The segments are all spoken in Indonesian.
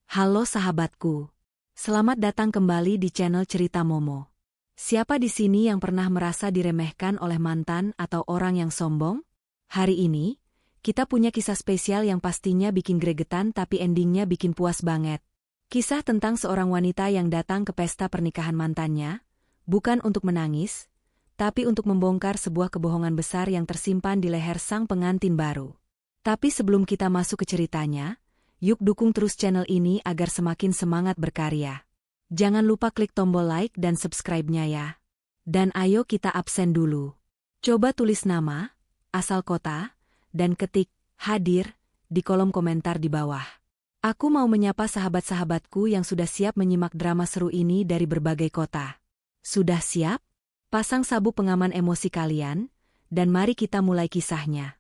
Halo sahabatku. Selamat datang kembali di channel Cerita Momo. Siapa di sini yang pernah merasa diremehkan oleh mantan atau orang yang sombong? Hari ini, kita punya kisah spesial yang pastinya bikin gregetan tapi endingnya bikin puas banget. Kisah tentang seorang wanita yang datang ke pesta pernikahan mantannya, bukan untuk menangis, tapi untuk membongkar sebuah kebohongan besar yang tersimpan di leher sang pengantin baru. Tapi sebelum kita masuk ke ceritanya, yuk dukung terus channel ini agar semakin semangat berkarya. Jangan lupa klik tombol like dan subscribe-nya ya. Dan ayo kita absen dulu. Coba tulis nama, asal kota, dan ketik hadir di kolom komentar di bawah. Aku mau menyapa sahabat-sahabatku yang sudah siap menyimak drama seru ini dari berbagai kota. Sudah siap? Pasang sabuk pengaman emosi kalian, dan mari kita mulai kisahnya.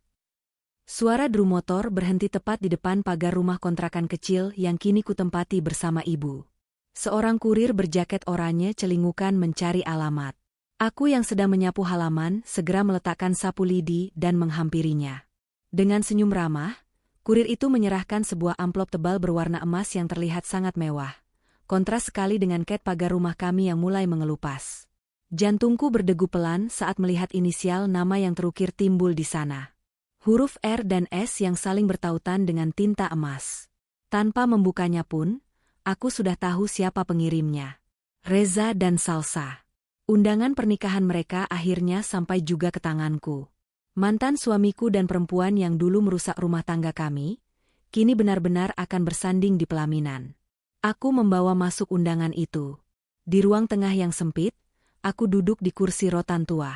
Suara drum motor berhenti tepat di depan pagar rumah kontrakan kecil yang kini kutempati bersama ibu. Seorang kurir berjaket oranye celingukan mencari alamat. Aku yang sedang menyapu halaman segera meletakkan sapu lidi dan menghampirinya. Dengan senyum ramah, kurir itu menyerahkan sebuah amplop tebal berwarna emas yang terlihat sangat mewah. Kontras sekali dengan cat pagar rumah kami yang mulai mengelupas. Jantungku berdegu pelan saat melihat inisial nama yang terukir timbul di sana. Huruf R dan S yang saling bertautan dengan tinta emas. Tanpa membukanya pun, aku sudah tahu siapa pengirimnya. Reza dan Salsa. Undangan pernikahan mereka akhirnya sampai juga ke tanganku. Mantan suamiku dan perempuan yang dulu merusak rumah tangga kami, kini benar-benar akan bersanding di pelaminan. Aku membawa masuk undangan itu. Di ruang tengah yang sempit, aku duduk di kursi rotan tua.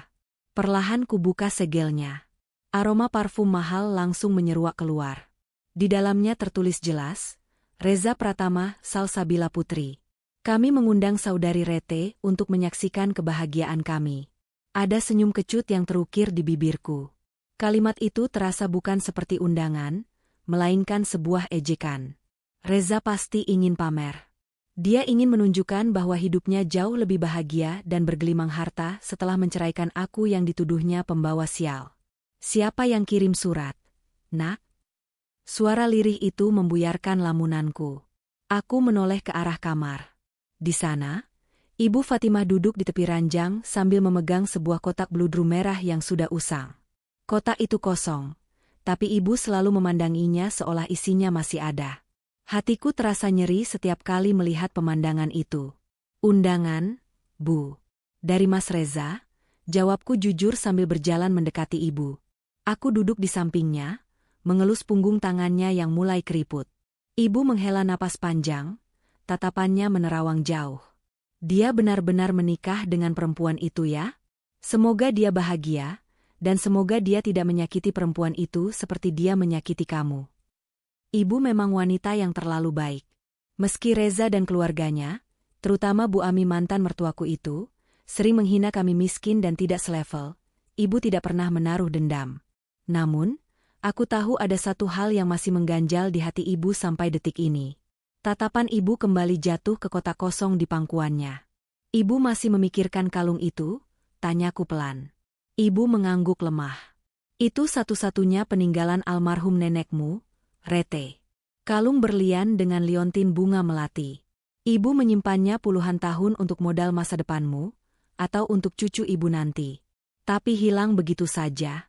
Perlahan kubuka segelnya. Aroma parfum mahal langsung menyeruak keluar. Di dalamnya tertulis jelas, Reza Pratama, Salsabila Putri. Kami mengundang saudari Rete untuk menyaksikan kebahagiaan kami. Ada senyum kecut yang terukir di bibirku. Kalimat itu terasa bukan seperti undangan, melainkan sebuah ejekan. Reza pasti ingin pamer. Dia ingin menunjukkan bahwa hidupnya jauh lebih bahagia dan bergelimang harta setelah menceraikan aku yang dituduhnya pembawa sial. Siapa yang kirim surat? Nak? Suara lirih itu membuyarkan lamunanku. Aku menoleh ke arah kamar. Di sana, Ibu Fatimah duduk di tepi ranjang sambil memegang sebuah kotak bludru merah yang sudah usang. Kotak itu kosong, tapi ibu selalu memandanginya seolah isinya masih ada. Hatiku terasa nyeri setiap kali melihat pemandangan itu. Undangan, Bu. Dari Mas Reza, jawabku jujur sambil berjalan mendekati ibu. Aku duduk di sampingnya, mengelus punggung tangannya yang mulai keriput. Ibu menghela napas panjang, tatapannya menerawang jauh. Dia benar-benar menikah dengan perempuan itu ya? Semoga dia bahagia, dan semoga dia tidak menyakiti perempuan itu seperti dia menyakiti kamu. Ibu memang wanita yang terlalu baik. Meski Reza dan keluarganya, terutama Bu Ami mantan mertuaku itu, sering menghina kami miskin dan tidak selevel, ibu tidak pernah menaruh dendam. Namun, aku tahu ada satu hal yang masih mengganjal di hati ibu sampai detik ini. Tatapan ibu kembali jatuh ke kotak kosong di pangkuannya. Ibu masih memikirkan kalung itu? Tanyaku pelan. Ibu mengangguk lemah. Itu satu-satunya peninggalan almarhum nenekmu, Rete. Kalung berlian dengan liontin bunga melati. Ibu menyimpannya puluhan tahun untuk modal masa depanmu, atau untuk cucu ibu nanti. Tapi hilang begitu saja.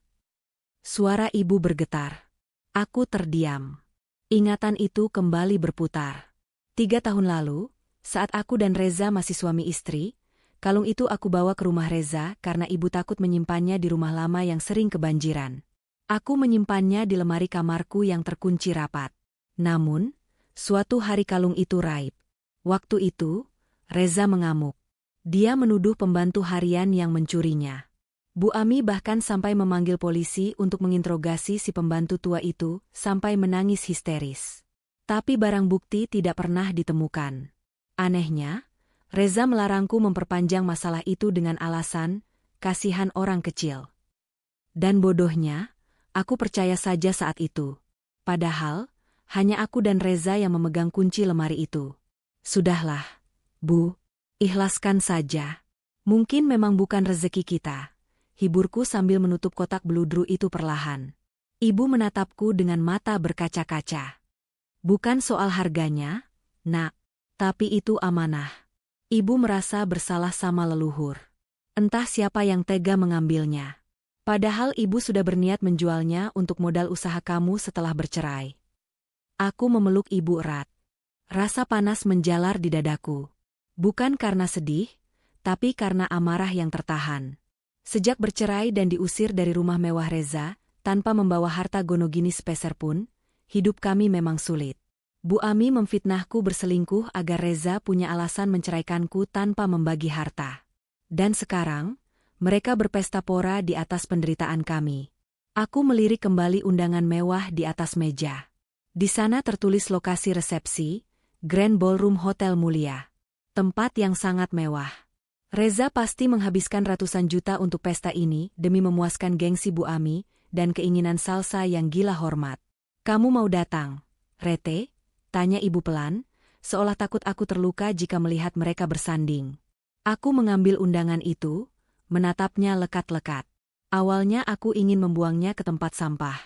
Suara ibu bergetar. Aku terdiam. Ingatan itu kembali berputar. 3 tahun lalu, saat aku dan Reza masih suami istri, kalung itu aku bawa ke rumah Reza karena ibu takut menyimpannya di rumah lama yang sering kebanjiran. Aku menyimpannya di lemari kamarku yang terkunci rapat. Namun, suatu hari kalung itu raib. Waktu itu, Reza mengamuk. Dia menuduh pembantu harian yang mencurinya. Bu Ami bahkan sampai memanggil polisi untuk menginterogasi si pembantu tua itu sampai menangis histeris. Tapi barang bukti tidak pernah ditemukan. Anehnya, Reza melarangku memperpanjang masalah itu dengan alasan kasihan orang kecil. Dan bodohnya, aku percaya saja saat itu. Padahal, hanya aku dan Reza yang memegang kunci lemari itu. Sudahlah, Bu, ikhlaskan saja. Mungkin memang bukan rezeki kita. Hiburku sambil menutup kotak bludru itu perlahan. Ibu menatapku dengan mata berkaca-kaca. Bukan soal harganya, Nak, tapi itu amanah. Ibu merasa bersalah sama leluhur. Entah siapa yang tega mengambilnya. Padahal ibu sudah berniat menjualnya untuk modal usaha kamu setelah bercerai. Aku memeluk ibu erat. Rasa panas menjalar di dadaku. Bukan karena sedih, tapi karena amarah yang tertahan. Sejak bercerai dan diusir dari rumah mewah Reza, tanpa membawa harta gonogini sepeser pun, hidup kami memang sulit. Bu Ami memfitnahku berselingkuh agar Reza punya alasan menceraikanku tanpa membagi harta. Dan sekarang, mereka berpesta pora di atas penderitaan kami. Aku melirik kembali undangan mewah di atas meja. Di sana tertulis lokasi resepsi, Grand Ballroom Hotel Mulia. Tempat yang sangat mewah. Reza pasti menghabiskan ratusan juta untuk pesta ini demi memuaskan gengsi Bu Ami dan keinginan Salsa yang gila hormat. Kamu mau datang, Rete? Tanya ibu pelan, seolah takut aku terluka jika melihat mereka bersanding. Aku mengambil undangan itu, menatapnya lekat-lekat. Awalnya aku ingin membuangnya ke tempat sampah.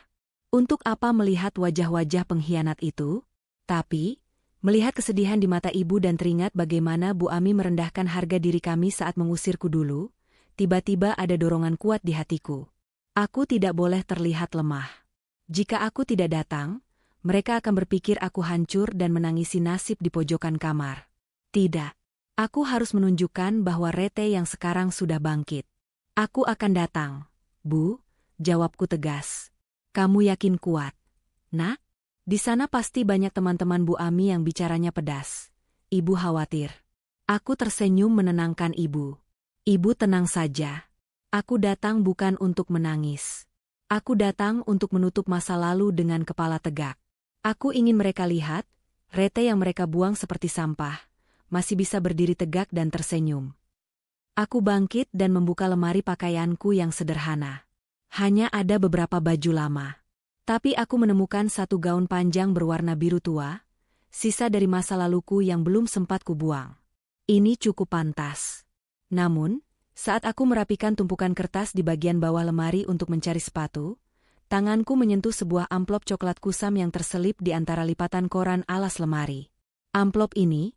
Untuk apa melihat wajah-wajah pengkhianat itu? Tapi, melihat kesedihan di mata ibu dan teringat bagaimana Bu Ami merendahkan harga diri kami saat mengusirku dulu, tiba-tiba ada dorongan kuat di hatiku. Aku tidak boleh terlihat lemah. Jika aku tidak datang, mereka akan berpikir aku hancur dan menangisi nasib di pojokan kamar. Tidak. Aku harus menunjukkan bahwa Rete yang sekarang sudah bangkit. Aku akan datang, Bu, jawabku tegas. Kamu yakin kuat? Nak? Di sana pasti banyak teman-teman Bu Ami yang bicaranya pedas. Ibu khawatir. Aku tersenyum menenangkan ibu. Ibu tenang saja. Aku datang bukan untuk menangis. Aku datang untuk menutup masa lalu dengan kepala tegak. Aku ingin mereka lihat, Rete yang mereka buang seperti sampah, masih bisa berdiri tegak dan tersenyum. Aku bangkit dan membuka lemari pakaianku yang sederhana. Hanya ada beberapa baju lama. Tapi aku menemukan satu gaun panjang berwarna biru tua, sisa dari masa laluku yang belum sempat kubuang. Ini cukup pantas. Namun, saat aku merapikan tumpukan kertas di bagian bawah lemari untuk mencari sepatu, tanganku menyentuh sebuah amplop coklat kusam yang terselip di antara lipatan koran alas lemari. Amplop ini,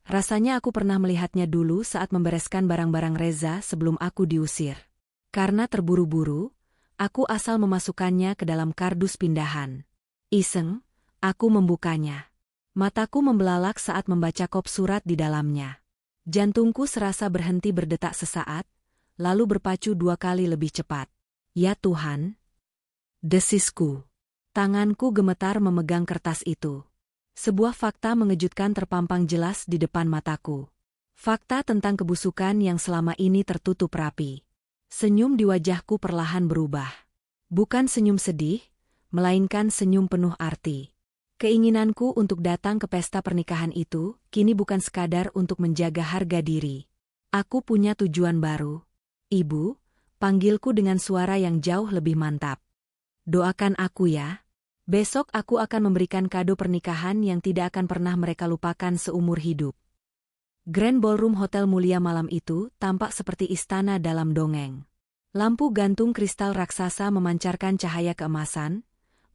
rasanya aku pernah melihatnya dulu saat membereskan barang-barang Reza sebelum aku diusir. Karena terburu-buru, aku asal memasukkannya ke dalam kardus pindahan. Iseng, aku membukanya. Mataku membelalak saat membaca kop surat di dalamnya. Jantungku serasa berhenti berdetak sesaat, lalu berpacu 2 kali lebih cepat. Ya Tuhan! Desisku. Tanganku gemetar memegang kertas itu. Sebuah fakta mengejutkan terpampang jelas di depan mataku. Fakta tentang kebusukan yang selama ini tertutup rapi. Senyum di wajahku perlahan berubah. Bukan senyum sedih, melainkan senyum penuh arti. Keinginanku untuk datang ke pesta pernikahan itu, kini bukan sekadar untuk menjaga harga diri. Aku punya tujuan baru. Ibu, panggilku dengan suara yang jauh lebih mantap. Doakan aku ya. Besok aku akan memberikan kado pernikahan yang tidak akan pernah mereka lupakan seumur hidup. Grand Ballroom Hotel Mulia malam itu tampak seperti istana dalam dongeng. Lampu gantung kristal raksasa memancarkan cahaya keemasan,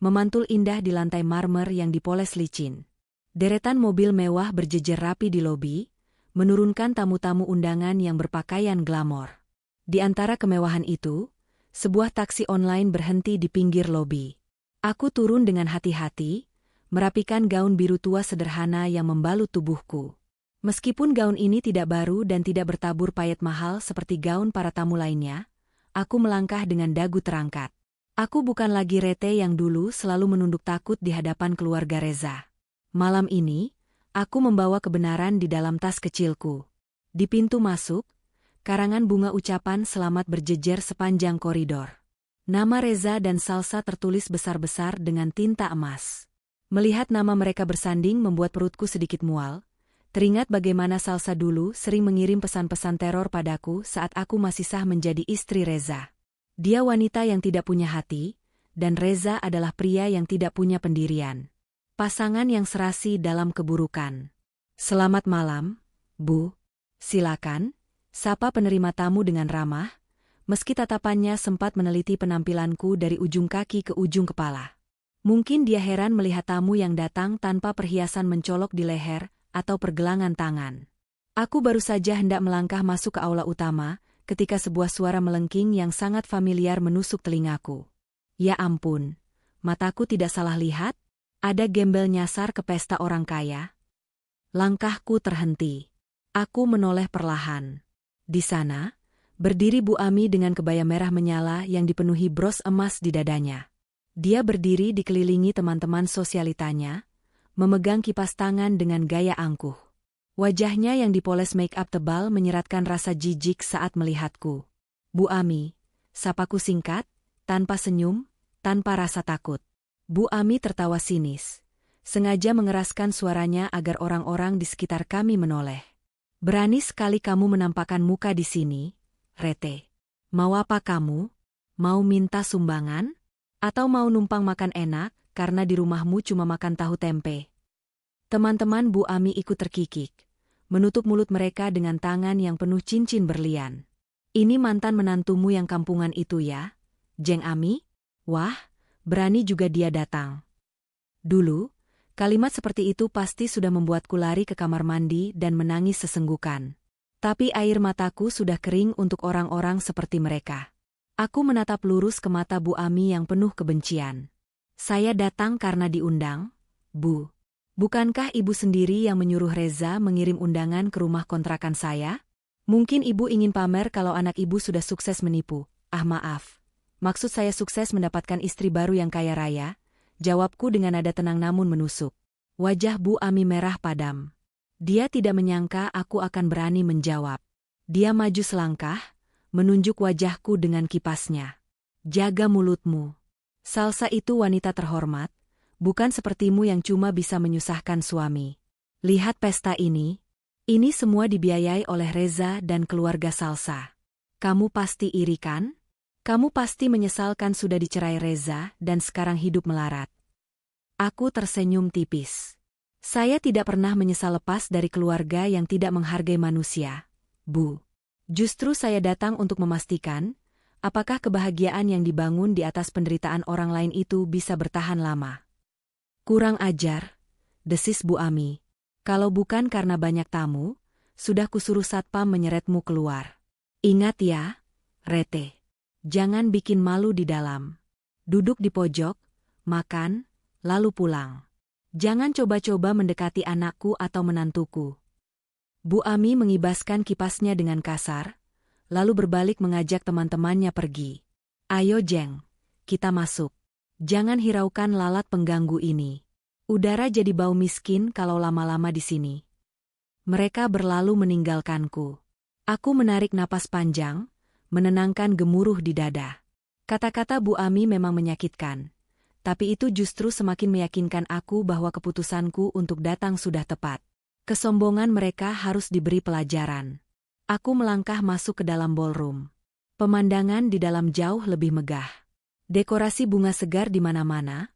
memantul indah di lantai marmer yang dipoles licin. Deretan mobil mewah berjejer rapi di lobi, menurunkan tamu-tamu undangan yang berpakaian glamor. Di antara kemewahan itu, sebuah taksi online berhenti di pinggir lobi. Aku turun dengan hati-hati, merapikan gaun biru tua sederhana yang membalut tubuhku. Meskipun gaun ini tidak baru dan tidak bertabur payet mahal seperti gaun para tamu lainnya, aku melangkah dengan dagu terangkat. Aku bukan lagi Rete yang dulu selalu menunduk takut di hadapan keluarga Reza. Malam ini, aku membawa kebenaran di dalam tas kecilku. Di pintu masuk, karangan bunga ucapan selamat berjejer sepanjang koridor. Nama Reza dan Salsa tertulis besar-besar dengan tinta emas. Melihat nama mereka bersanding membuat perutku sedikit mual. Teringat bagaimana Salsa dulu sering mengirim pesan-pesan teror padaku saat aku masih sah menjadi istri Reza. Dia wanita yang tidak punya hati, dan Reza adalah pria yang tidak punya pendirian. Pasangan yang serasi dalam keburukan. Selamat malam, Bu. Silakan. Sapa penerima tamu dengan ramah, meski tatapannya sempat meneliti penampilanku dari ujung kaki ke ujung kepala. Mungkin dia heran melihat tamu yang datang tanpa perhiasan mencolok di leher atau pergelangan tangan. Aku baru saja hendak melangkah masuk ke aula utama, ketika sebuah suara melengking yang sangat familiar menusuk telingaku. Ya ampun, mataku tidak salah lihat? Ada gembel nyasar ke pesta orang kaya? Langkahku terhenti. Aku menoleh perlahan. Di sana, berdiri Bu Ami dengan kebaya merah menyala yang dipenuhi bros emas di dadanya. Dia berdiri dikelilingi teman-teman sosialitanya, memegang kipas tangan dengan gaya angkuh. Wajahnya yang dipoles make-up tebal menyeratkan rasa jijik saat melihatku. Bu Ami, sapaku singkat, tanpa senyum, tanpa rasa takut. Bu Ami tertawa sinis, sengaja mengeraskan suaranya agar orang-orang di sekitar kami menoleh. Berani sekali kamu menampakkan muka di sini, Rete. Mau apa kamu? Mau minta sumbangan? Atau mau numpang makan enak karena di rumahmu cuma makan tahu tempe? Teman-teman Bu Ami ikut terkikik, menutup mulut mereka dengan tangan yang penuh cincin berlian. Ini mantan menantumu yang kampungan itu ya, Jeng Ami? Wah, berani juga dia datang. Dulu, kalimat seperti itu pasti sudah membuatku lari ke kamar mandi dan menangis sesenggukan. Tapi air mataku sudah kering untuk orang-orang seperti mereka. Aku menatap lurus ke mata Bu Ami yang penuh kebencian. Saya datang karena diundang, Bu. Bukankah ibu sendiri yang menyuruh Reza mengirim undangan ke rumah kontrakan saya? Mungkin ibu ingin pamer kalau anak ibu sudah sukses menipu. Ah maaf. Maksud saya sukses mendapatkan istri baru yang kaya raya, jawabku dengan nada tenang namun menusuk. Wajah Bu Ami merah padam. Dia tidak menyangka aku akan berani menjawab. Dia maju selangkah, menunjuk wajahku dengan kipasnya. Jaga mulutmu. Salsa itu wanita terhormat, bukan sepertimu yang cuma bisa menyusahkan suami. Lihat pesta ini semua dibiayai oleh Reza dan keluarga Salsa. Kamu pasti iri kan? Kamu pasti menyesalkan sudah dicerai Reza dan sekarang hidup melarat. Aku tersenyum tipis. Saya tidak pernah menyesal lepas dari keluarga yang tidak menghargai manusia, Bu. Justru saya datang untuk memastikan, apakah kebahagiaan yang dibangun di atas penderitaan orang lain itu bisa bertahan lama. Kurang ajar, desis Bu Ami. Kalau bukan karena banyak tamu, sudah kusuruh satpam menyeretmu keluar. Ingat ya, Rete. Jangan bikin malu di dalam. Duduk di pojok, makan, lalu pulang. Jangan coba-coba mendekati anakku atau menantuku. Bu Ami mengibaskan kipasnya dengan kasar, lalu berbalik mengajak teman-temannya pergi. Ayo Jeng, kita masuk. Jangan hiraukan lalat pengganggu ini. Udara jadi bau miskin kalau lama-lama di sini. Mereka berlalu meninggalkanku. Aku menarik napas panjang, menenangkan gemuruh di dada. Kata-kata Bu Ami memang menyakitkan, tapi itu justru semakin meyakinkan aku bahwa keputusanku untuk datang sudah tepat. Kesombongan mereka harus diberi pelajaran. Aku melangkah masuk ke dalam ballroom. Pemandangan di dalam jauh lebih megah. Dekorasi bunga segar di mana-mana.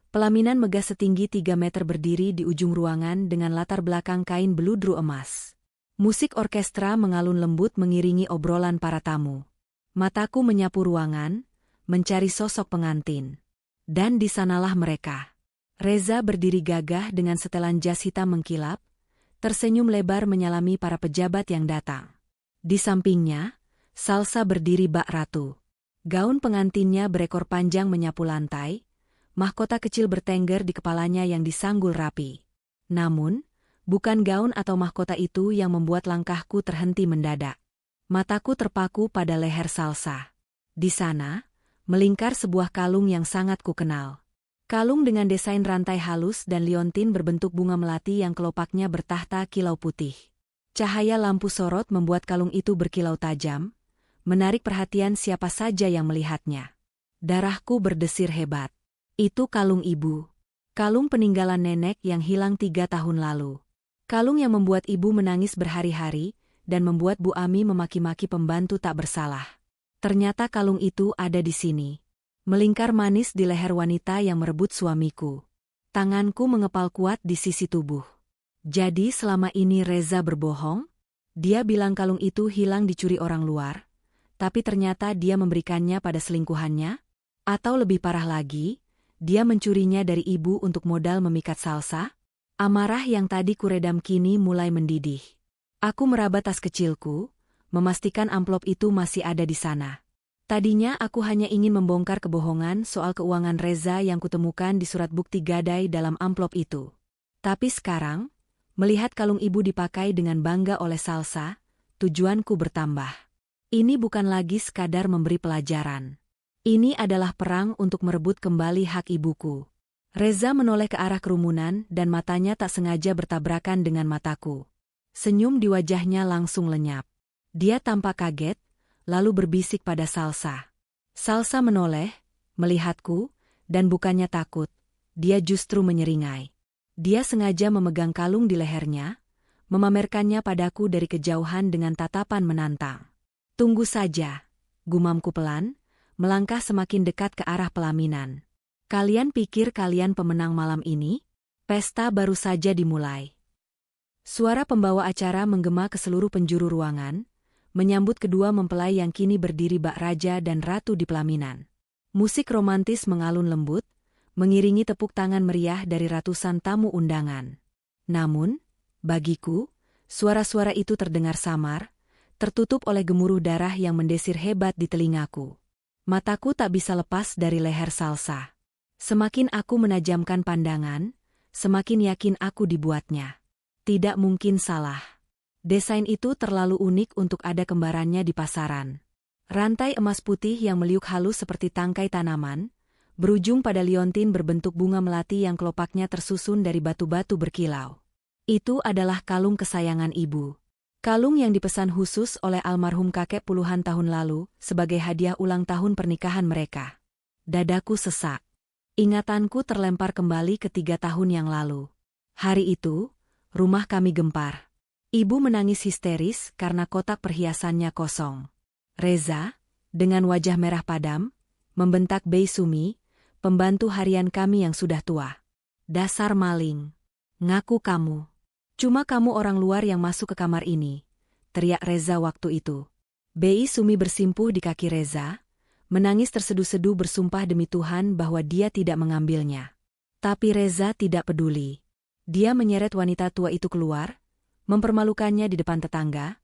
Pelaminan megah setinggi 3 meter berdiri di ujung ruangan dengan latar belakang kain beludru emas. Musik orkestra mengalun lembut mengiringi obrolan para tamu. Mataku menyapu ruangan, mencari sosok pengantin. Dan di sanalah mereka. Reza berdiri gagah dengan setelan jas hitam mengkilap, tersenyum lebar menyalami para pejabat yang datang. Di sampingnya, Salsa berdiri bak ratu. Gaun pengantinnya berekor panjang menyapu lantai, mahkota kecil bertengger di kepalanya yang disanggul rapi. Namun, bukan gaun atau mahkota itu yang membuat langkahku terhenti mendadak. Mataku terpaku pada leher Salsa. Di sana, melingkar sebuah kalung yang sangat kukenal. Kalung dengan desain rantai halus dan liontin berbentuk bunga melati yang kelopaknya bertahta kilau putih. Cahaya lampu sorot membuat kalung itu berkilau tajam, menarik perhatian siapa saja yang melihatnya. Darahku berdesir hebat. Itu kalung ibu. Kalung peninggalan nenek yang hilang 3 tahun lalu. Kalung yang membuat ibu menangis berhari-hari, dan membuat Bu Ami memaki-maki pembantu tak bersalah. Ternyata kalung itu ada di sini. Melingkar manis di leher wanita yang merebut suamiku. Tanganku mengepal kuat di sisi tubuh. Jadi selama ini Reza berbohong? Dia bilang kalung itu hilang dicuri orang luar, tapi ternyata dia memberikannya pada selingkuhannya? Atau lebih parah lagi, dia mencurinya dari ibu untuk modal memikat Salsa? Amarah yang tadi kuredam kini mulai mendidih. Aku meraba tas kecilku, memastikan amplop itu masih ada di sana. Tadinya aku hanya ingin membongkar kebohongan soal keuangan Reza yang kutemukan di surat bukti gadai dalam amplop itu. Tapi sekarang, melihat kalung ibu dipakai dengan bangga oleh Salsa, tujuanku bertambah. Ini bukan lagi sekadar memberi pelajaran. Ini adalah perang untuk merebut kembali hak ibuku. Reza menoleh ke arah kerumunan dan matanya tak sengaja bertabrakan dengan mataku. Senyum di wajahnya langsung lenyap. Dia tampak kaget, lalu berbisik pada Salsa. Salsa menoleh, melihatku, dan bukannya takut, dia justru menyeringai. Dia sengaja memegang kalung di lehernya, memamerkannya padaku dari kejauhan dengan tatapan menantang. Tunggu saja, gumamku pelan, melangkah semakin dekat ke arah pelaminan. Kalian pikir kalian pemenang malam ini? Pesta baru saja dimulai. Suara pembawa acara menggema ke seluruh penjuru ruangan, menyambut kedua mempelai yang kini berdiri bak raja dan ratu di pelaminan. Musik romantis mengalun lembut, mengiringi tepuk tangan meriah dari ratusan tamu undangan. Namun, bagiku, suara-suara itu terdengar samar, tertutup oleh gemuruh darah yang mendesir hebat di telingaku. Mataku tak bisa lepas dari leher Salsa. Semakin aku menajamkan pandangan, semakin yakin aku dibuatnya. Tidak mungkin salah. Desain itu terlalu unik untuk ada kembarannya di pasaran. Rantai emas putih yang meliuk halus seperti tangkai tanaman, berujung pada liontin berbentuk bunga melati yang kelopaknya tersusun dari batu-batu berkilau. Itu adalah kalung kesayangan ibu. Kalung yang dipesan khusus oleh almarhum kakek puluhan tahun lalu sebagai hadiah ulang tahun pernikahan mereka. Dadaku sesak. Ingatanku terlempar kembali ke 3 tahun yang lalu. Hari itu, rumah kami gempar. Ibu menangis histeris karena kotak perhiasannya kosong. Reza, dengan wajah merah padam, membentak Bei Sumi, pembantu harian kami yang sudah tua. Dasar maling. Ngaku kamu. Cuma kamu orang luar yang masuk ke kamar ini, teriak Reza waktu itu. Bei Sumi bersimpuh di kaki Reza, menangis terseduh-seduh bersumpah demi Tuhan bahwa dia tidak mengambilnya. Tapi Reza tidak peduli. Dia menyeret wanita tua itu keluar, mempermalukannya di depan tetangga,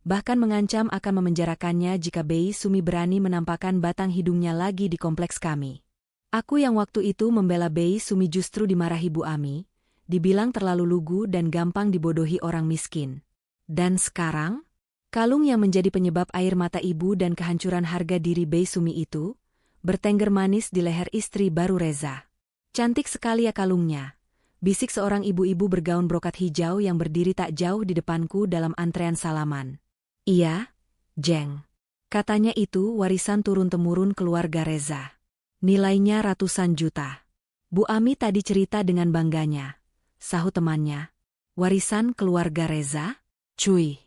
bahkan mengancam akan memenjarakannya jika Bei Sumi berani menampakkan batang hidungnya lagi di kompleks kami. Aku yang waktu itu membela Bei Sumi justru dimarahi Bu Ami, dibilang terlalu lugu dan gampang dibodohi orang miskin. Dan sekarang, kalung yang menjadi penyebab air mata ibu dan kehancuran harga diri Bei Sumi itu, bertengger manis di leher istri baru Reza. Cantik sekali ya kalungnya. Bisik seorang ibu-ibu bergaun brokat hijau yang berdiri tak jauh di depanku dalam antrean salaman. Iya, Jeng. Katanya itu warisan turun-temurun keluarga Reza. Nilainya ratusan juta. Bu Ami tadi cerita dengan bangganya. Sahut temannya. Warisan keluarga Reza? Cuy.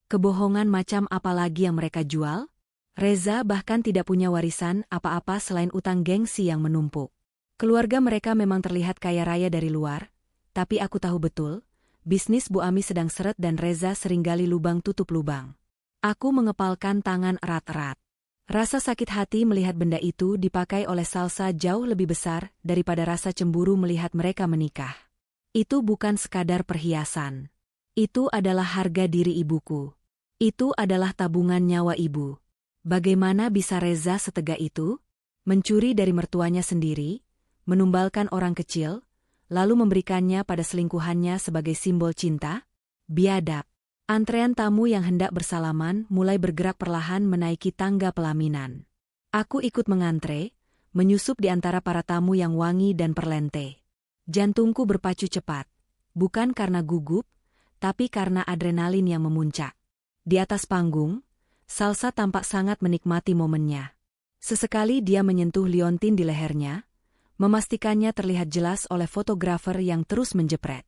Kebohongan macam apa lagi yang mereka jual? Reza bahkan tidak punya warisan apa-apa selain utang gengsi yang menumpuk. Keluarga mereka memang terlihat kaya raya dari luar, tapi aku tahu betul, bisnis Bu Ami sedang seret dan Reza sering gali lubang tutup lubang. Aku mengepalkan tangan erat-erat. Rasa sakit hati melihat benda itu dipakai oleh Salsa jauh lebih besar daripada rasa cemburu melihat mereka menikah. Itu bukan sekadar perhiasan. Itu adalah harga diri ibuku. Itu adalah tabungan nyawa ibu. Bagaimana bisa Reza setega itu? Mencuri dari mertuanya sendiri, menumbalkan orang kecil, lalu memberikannya pada selingkuhannya sebagai simbol cinta? Biadab. Antrean tamu yang hendak bersalaman mulai bergerak perlahan menaiki tangga pelaminan. Aku ikut mengantre, menyusup di antara para tamu yang wangi dan perlente. Jantungku berpacu cepat, bukan karena gugup, tapi karena adrenalin yang memuncak. Di atas panggung, Salsa tampak sangat menikmati momennya. Sesekali dia menyentuh liontin di lehernya, memastikannya terlihat jelas oleh fotografer yang terus menjepret.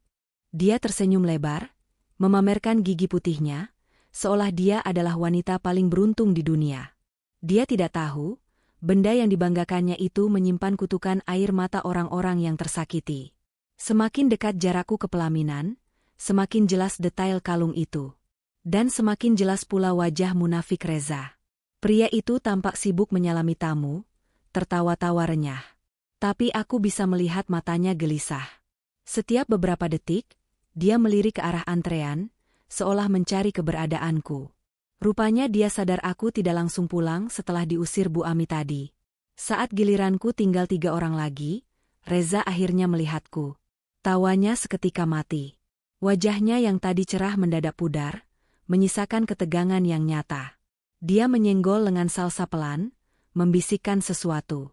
Dia tersenyum lebar, memamerkan gigi putihnya, seolah dia adalah wanita paling beruntung di dunia. Dia tidak tahu, benda yang dibanggakannya itu menyimpan kutukan air mata orang-orang yang tersakiti. Semakin dekat jarakku ke pelaminan, semakin jelas detail kalung itu. Dan semakin jelas pula wajah munafik Reza. Pria itu tampak sibuk menyalami tamu, tertawa-tawa renyah. Tapi aku bisa melihat matanya gelisah. Setiap beberapa detik, dia melirik ke arah antrean, seolah mencari keberadaanku. Rupanya dia sadar aku tidak langsung pulang setelah diusir Bu Ami tadi. Saat giliranku tinggal 3 orang lagi, Reza akhirnya melihatku. Tawanya seketika mati. Wajahnya yang tadi cerah mendadak pudar, menyisakan ketegangan yang nyata. Dia menyenggol lengan Salsa pelan, membisikkan sesuatu.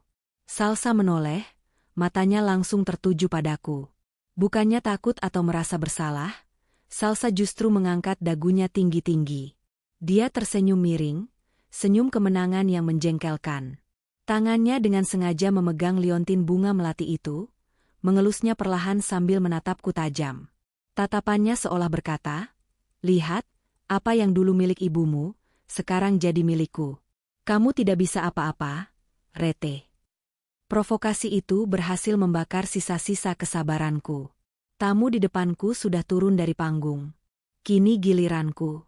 Salsa menoleh, matanya langsung tertuju padaku. Bukannya takut atau merasa bersalah, Salsa justru mengangkat dagunya tinggi-tinggi. Dia tersenyum miring, senyum kemenangan yang menjengkelkan. Tangannya dengan sengaja memegang liontin bunga melati itu, mengelusnya perlahan sambil menatapku tajam. Tatapannya seolah berkata, "Lihat, apa yang dulu milik ibumu, sekarang jadi milikku. Kamu tidak bisa apa-apa, Rete." Provokasi itu berhasil membakar sisa-sisa kesabaranku. Tamu di depanku sudah turun dari panggung. Kini giliranku.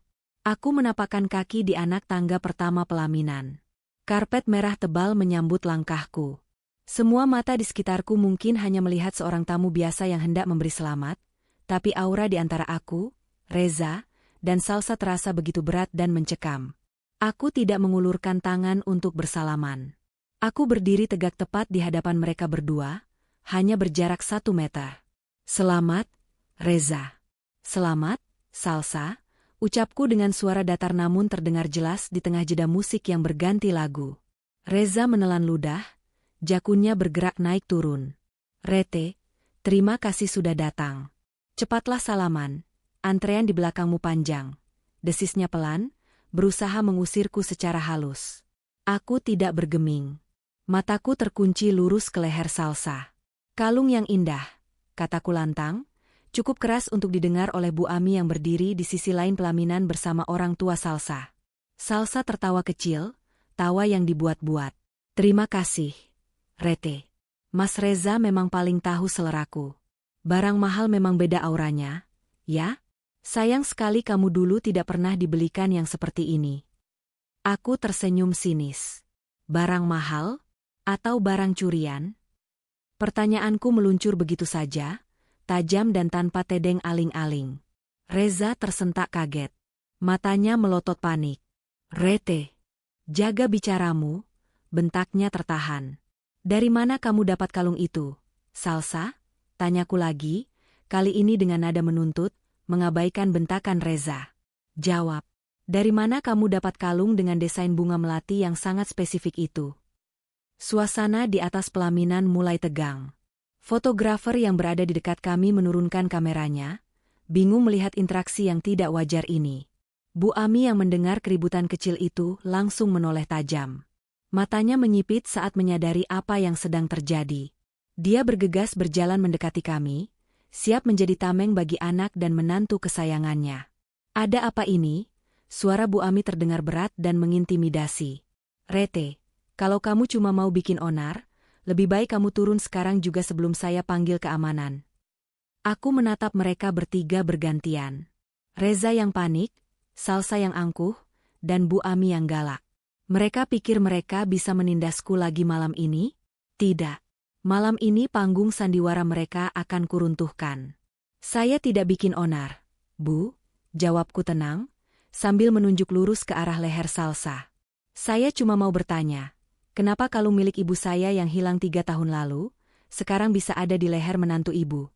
Aku menapakkan kaki di anak tangga pertama pelaminan. Karpet merah tebal menyambut langkahku. Semua mata di sekitarku mungkin hanya melihat seorang tamu biasa yang hendak memberi selamat, tapi aura di antara aku, Reza, dan Salsa terasa begitu berat dan mencekam. Aku tidak mengulurkan tangan untuk bersalaman. Aku berdiri tegak tepat di hadapan mereka berdua, hanya berjarak 1 meter. "Selamat, Reza." "Selamat, Salsa," ucapku dengan suara datar namun terdengar jelas di tengah jeda musik yang berganti lagu. Reza menelan ludah, jakunnya bergerak naik turun. "Rete, terima kasih sudah datang. Cepatlah salaman, antrean di belakangmu panjang." Desisnya pelan, berusaha mengusirku secara halus. Aku tidak bergeming. Mataku terkunci lurus ke leher Salsa. "Kalung yang indah," kataku lantang, cukup keras untuk didengar oleh Bu Ami yang berdiri di sisi lain pelaminan bersama orang tua Salsa. Salsa tertawa kecil, tawa yang dibuat-buat. "Terima kasih, Rete. Mas Reza memang paling tahu seleraku. Barang mahal memang beda auranya, ya? Sayang sekali kamu dulu tidak pernah dibelikan yang seperti ini." Aku tersenyum sinis. "Barang mahal? Atau barang curian?" Pertanyaanku meluncur begitu saja, tajam dan tanpa tedeng aling-aling. Reza tersentak kaget. Matanya melotot panik. "Rete, jaga bicaramu," bentaknya tertahan. "Dari mana kamu dapat kalung itu, Salsa?" tanyaku lagi, kali ini dengan nada menuntut, mengabaikan bentakan Reza. "Jawab, dari mana kamu dapat kalung dengan desain bunga melati yang sangat spesifik itu?" Suasana di atas pelaminan mulai tegang. Fotografer yang berada di dekat kami menurunkan kameranya, bingung melihat interaksi yang tidak wajar ini. Bu Ami yang mendengar keributan kecil itu langsung menoleh tajam. Matanya menyipit saat menyadari apa yang sedang terjadi. Dia bergegas berjalan mendekati kami, siap menjadi tameng bagi anak dan menantu kesayangannya. "Ada apa ini?" Suara Bu Ami terdengar berat dan mengintimidasi. "Rete, kalau kamu cuma mau bikin onar, lebih baik kamu turun sekarang juga sebelum saya panggil keamanan." Aku menatap mereka bertiga bergantian. Reza yang panik, Salsa yang angkuh, dan Bu Ami yang galak. Mereka pikir mereka bisa menindasku lagi malam ini? Tidak. Malam ini panggung sandiwara mereka akan kuruntuhkan. "Saya tidak bikin onar, Bu," jawabku tenang, sambil menunjuk lurus ke arah leher Salsa. "Saya cuma mau bertanya, kenapa kalung milik ibu saya yang hilang 3 tahun lalu, sekarang bisa ada di leher menantu ibu?"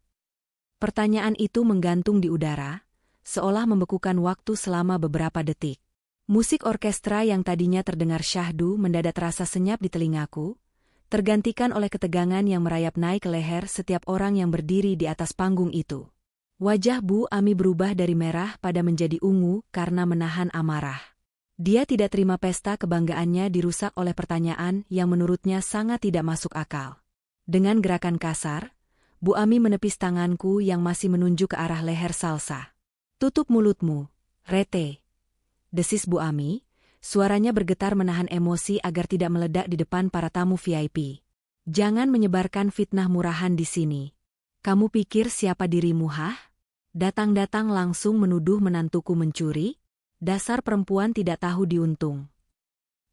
Pertanyaan itu menggantung di udara, seolah membekukan waktu selama beberapa detik. Musik orkestra yang tadinya terdengar syahdu mendadak terasa senyap di telingaku, tergantikan oleh ketegangan yang merayap naik ke leher setiap orang yang berdiri di atas panggung itu. Wajah Bu Ami berubah dari merah pada menjadi ungu karena menahan amarah. Dia tidak terima pesta kebanggaannya dirusak oleh pertanyaan yang menurutnya sangat tidak masuk akal. Dengan gerakan kasar, Bu Ami menepis tanganku yang masih menunjuk ke arah leher Salsa. "Tutup mulutmu, Rete," desis Bu Ami, suaranya bergetar menahan emosi agar tidak meledak di depan para tamu VIP. "Jangan menyebarkan fitnah murahan di sini. Kamu pikir siapa dirimu, hah? Datang-datang langsung menuduh menantuku mencuri? Dasar perempuan tidak tahu diuntung."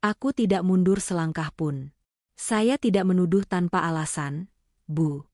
Aku tidak mundur selangkah pun. "Saya tidak menuduh tanpa alasan, Bu."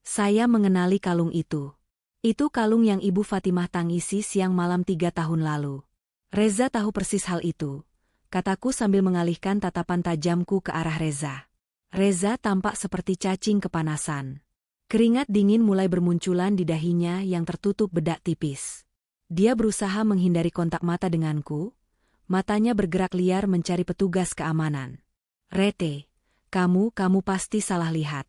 Saya mengenali kalung itu. Itu kalung yang Ibu Fatimah tangisi siang malam 3 tahun lalu. Reza tahu persis hal itu, kataku sambil mengalihkan tatapan tajamku ke arah Reza. Reza tampak seperti cacing kepanasan. Keringat dingin mulai bermunculan di dahinya yang tertutup bedak tipis. Dia berusaha menghindari kontak mata denganku, matanya bergerak liar mencari petugas keamanan. Rete, kamu pasti salah lihat.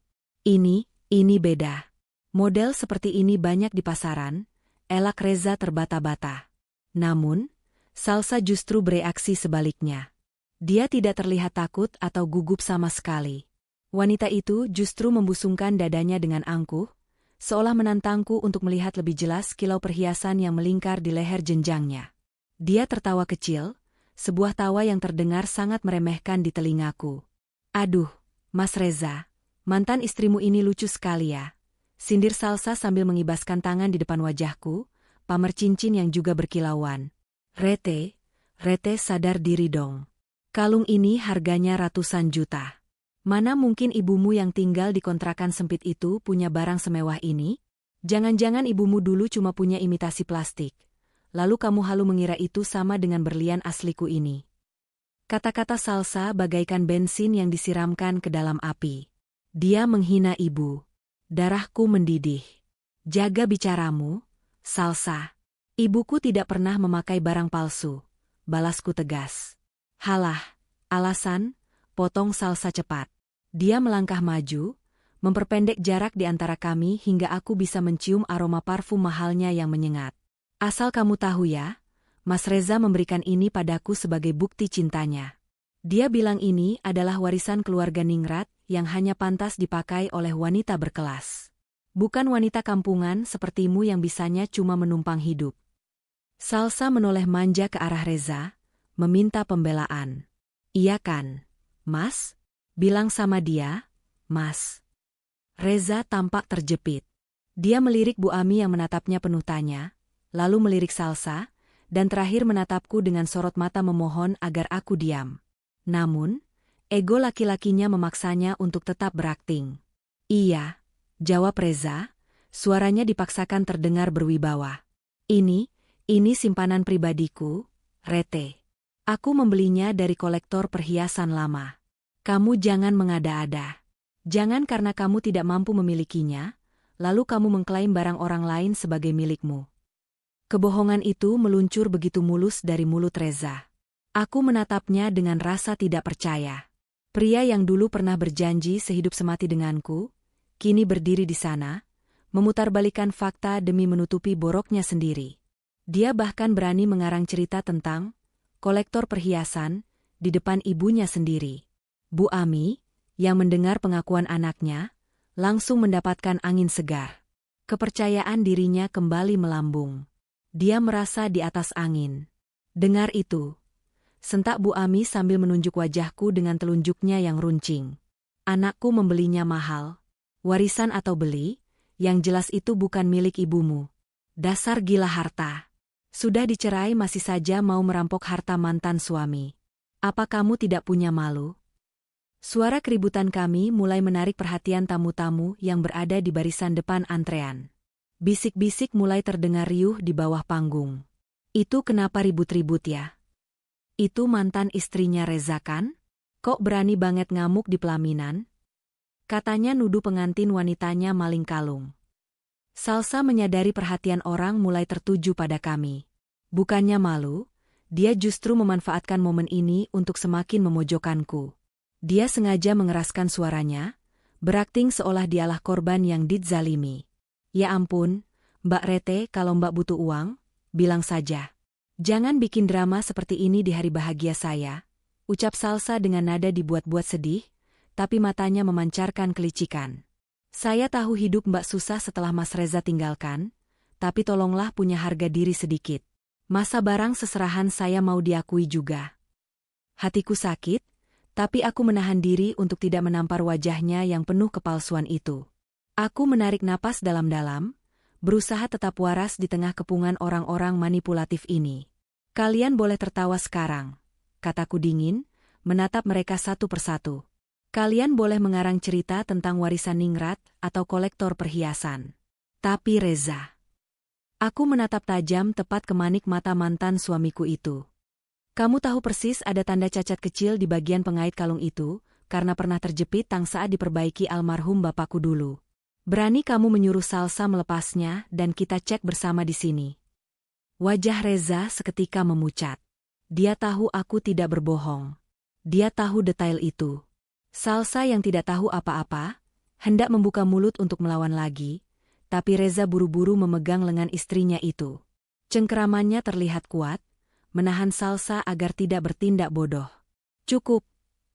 Ini beda. Model seperti ini banyak di pasaran, elak Reza terbata-bata. Namun, Salsa justru bereaksi sebaliknya. Dia tidak terlihat takut atau gugup sama sekali. Wanita itu justru membusungkan dadanya dengan angkuh, seolah menantangku untuk melihat lebih jelas kilau perhiasan yang melingkar di leher jenjangnya. Dia tertawa kecil, sebuah tawa yang terdengar sangat meremehkan di telingaku. Aduh, Mas Reza, mantan istrimu ini lucu sekali ya. Sindir Salsa sambil mengibaskan tangan di depan wajahku, pamer cincin yang juga berkilauan. Rete sadar diri dong. Kalung ini harganya ratusan juta. Mana mungkin ibumu yang tinggal di kontrakan sempit itu punya barang semewah ini? Jangan-jangan ibumu dulu cuma punya imitasi plastik. Lalu kamu halu mengira itu sama dengan berlian asliku ini. Kata-kata Salsa bagaikan bensin yang disiramkan ke dalam api. Dia menghina ibu. Darahku mendidih. Jaga bicaramu, Salsa. Ibuku tidak pernah memakai barang palsu. Balasku tegas. Halah, alasan, potong Salsa cepat. Dia melangkah maju, memperpendek jarak di antara kami hingga aku bisa mencium aroma parfum mahalnya yang menyengat. Asal kamu tahu ya, Mas Reza memberikan ini padaku sebagai bukti cintanya. Dia bilang ini adalah warisan keluarga Ningrat yang hanya pantas dipakai oleh wanita berkelas. Bukan wanita kampungan sepertimu yang bisanya cuma menumpang hidup. Salsa menoleh manja ke arah Reza, meminta pembelaan. Iya kan, Mas? Bilang sama dia, Mas. Reza tampak terjepit. Dia melirik Bu Ami yang menatapnya penuh tanya, lalu melirik Salsa, dan terakhir menatapku dengan sorot mata memohon agar aku diam. Namun, ego laki-lakinya memaksanya untuk tetap berakting. Iya, jawab Reza, suaranya dipaksakan terdengar berwibawa. Ini simpanan pribadiku, Rete. Aku membelinya dari kolektor perhiasan lama. Kamu jangan mengada-ada. Jangan karena kamu tidak mampu memilikinya, lalu kamu mengklaim barang orang lain sebagai milikmu. Kebohongan itu meluncur begitu mulus dari mulut Reza. Aku menatapnya dengan rasa tidak percaya. Pria yang dulu pernah berjanji sehidup semati denganku, kini berdiri di sana, memutarbalikkan fakta demi menutupi boroknya sendiri. Dia bahkan berani mengarang cerita tentang kolektor perhiasan di depan ibunya sendiri. Bu Ami, yang mendengar pengakuan anaknya, langsung mendapatkan angin segar. Kepercayaan dirinya kembali melambung. Dia merasa di atas angin. Dengar itu, sentak Bu Ami sambil menunjuk wajahku dengan telunjuknya yang runcing. Anakku membelinya mahal. Warisan atau beli, yang jelas itu bukan milik ibumu. Dasar gila harta. Sudah dicerai masih saja mau merampok harta mantan suami. Apa kamu tidak punya malu? Suara keributan kami mulai menarik perhatian tamu-tamu yang berada di barisan depan antrean. Bisik-bisik mulai terdengar riuh di bawah panggung. Itu kenapa ribut-ribut ya? Itu mantan istrinya Reza kan? Kok berani banget ngamuk di pelaminan? Katanya nuduh pengantin wanitanya maling kalung. Salsa menyadari perhatian orang mulai tertuju pada kami. Bukannya malu, dia justru memanfaatkan momen ini untuk semakin memojokkanku. Dia sengaja mengeraskan suaranya, berakting seolah dialah korban yang didzalimi. Ya ampun, Mbak Rete, kalau Mbak butuh uang, bilang saja. Jangan bikin drama seperti ini di hari bahagia saya, ucap Salsa dengan nada dibuat-buat sedih, tapi matanya memancarkan kelicikan. Saya tahu hidup Mbak susah setelah Mas Reza tinggalkan, tapi tolonglah punya harga diri sedikit. Masa barang seserahan saya mau diakui juga. Hatiku sakit, tapi aku menahan diri untuk tidak menampar wajahnya yang penuh kepalsuan itu. Aku menarik napas dalam-dalam, berusaha tetap waras di tengah kepungan orang-orang manipulatif ini. Kalian boleh tertawa sekarang, kataku dingin, menatap mereka satu persatu. Kalian boleh mengarang cerita tentang warisan ningrat atau kolektor perhiasan. Tapi Reza, aku menatap tajam tepat ke manik mata mantan suamiku itu. Kamu tahu persis ada tanda cacat kecil di bagian pengait kalung itu, karena pernah terjepit tang saat diperbaiki almarhum bapakku dulu. Berani kamu menyuruh Salsa melepasnya dan kita cek bersama di sini. Wajah Reza seketika memucat. Dia tahu aku tidak berbohong. Dia tahu detail itu. Salsa yang tidak tahu apa-apa, hendak membuka mulut untuk melawan lagi, tapi Reza buru-buru memegang lengan istrinya itu. Cengkeramannya terlihat kuat, menahan Salsa agar tidak bertindak bodoh. Cukup,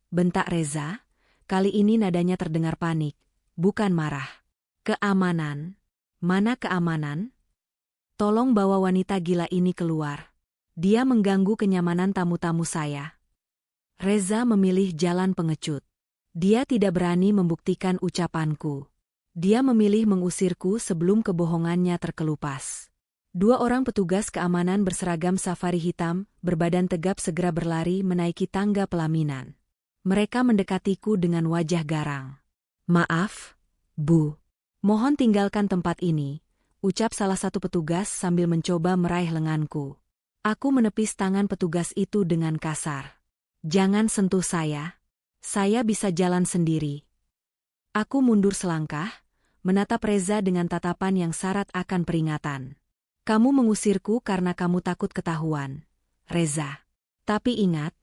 bentak Reza, kali ini nadanya terdengar panik, bukan marah. Keamanan? Mana keamanan? Tolong bawa wanita gila ini keluar. Dia mengganggu kenyamanan tamu-tamu saya. Reza memilih jalan pengecut. Dia tidak berani membuktikan ucapanku. Dia memilih mengusirku sebelum kebohongannya terkelupas. 2 orang petugas keamanan berseragam safari hitam, berbadan tegap segera berlari menaiki tangga pelaminan. Mereka mendekatiku dengan wajah garang. Maaf, Bu. Mohon tinggalkan tempat ini, ucap salah satu petugas sambil mencoba meraih lenganku. Aku menepis tangan petugas itu dengan kasar. Jangan sentuh saya. Saya bisa jalan sendiri. Aku mundur selangkah, menatap Reza dengan tatapan yang syarat akan peringatan. Kamu mengusirku karena kamu takut ketahuan, Reza. Tapi ingat,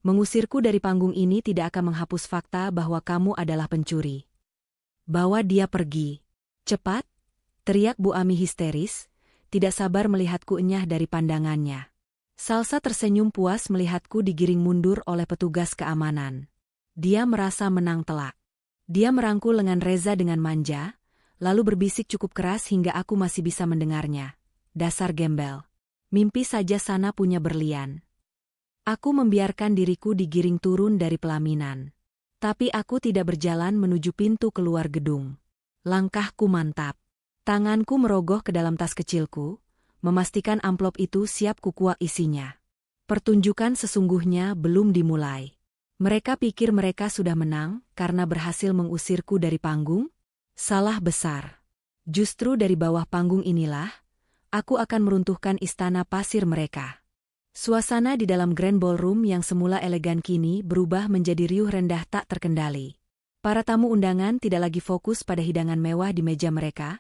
mengusirku dari panggung ini tidak akan menghapus fakta bahwa kamu adalah pencuri. Bawa dia pergi. Cepat, teriak Bu Ami histeris, tidak sabar melihatku enyah dari pandangannya. Salsa tersenyum puas melihatku digiring mundur oleh petugas keamanan. Dia merasa menang telak. Dia merangkul lengan Reza dengan manja, lalu berbisik cukup keras hingga aku masih bisa mendengarnya. Dasar gembel. Mimpi saja sana punya berlian. Aku membiarkan diriku digiring turun dari pelaminan. Tapi aku tidak berjalan menuju pintu keluar gedung. Langkahku mantap. Tanganku merogoh ke dalam tas kecilku, memastikan amplop itu siap kukuak isinya. Pertunjukan sesungguhnya belum dimulai. Mereka pikir mereka sudah menang karena berhasil mengusirku dari panggung? Salah besar. Justru dari bawah panggung inilah, aku akan meruntuhkan istana pasir mereka. Suasana di dalam Grand Ballroom yang semula elegan kini berubah menjadi riuh rendah tak terkendali. Para tamu undangan tidak lagi fokus pada hidangan mewah di meja mereka,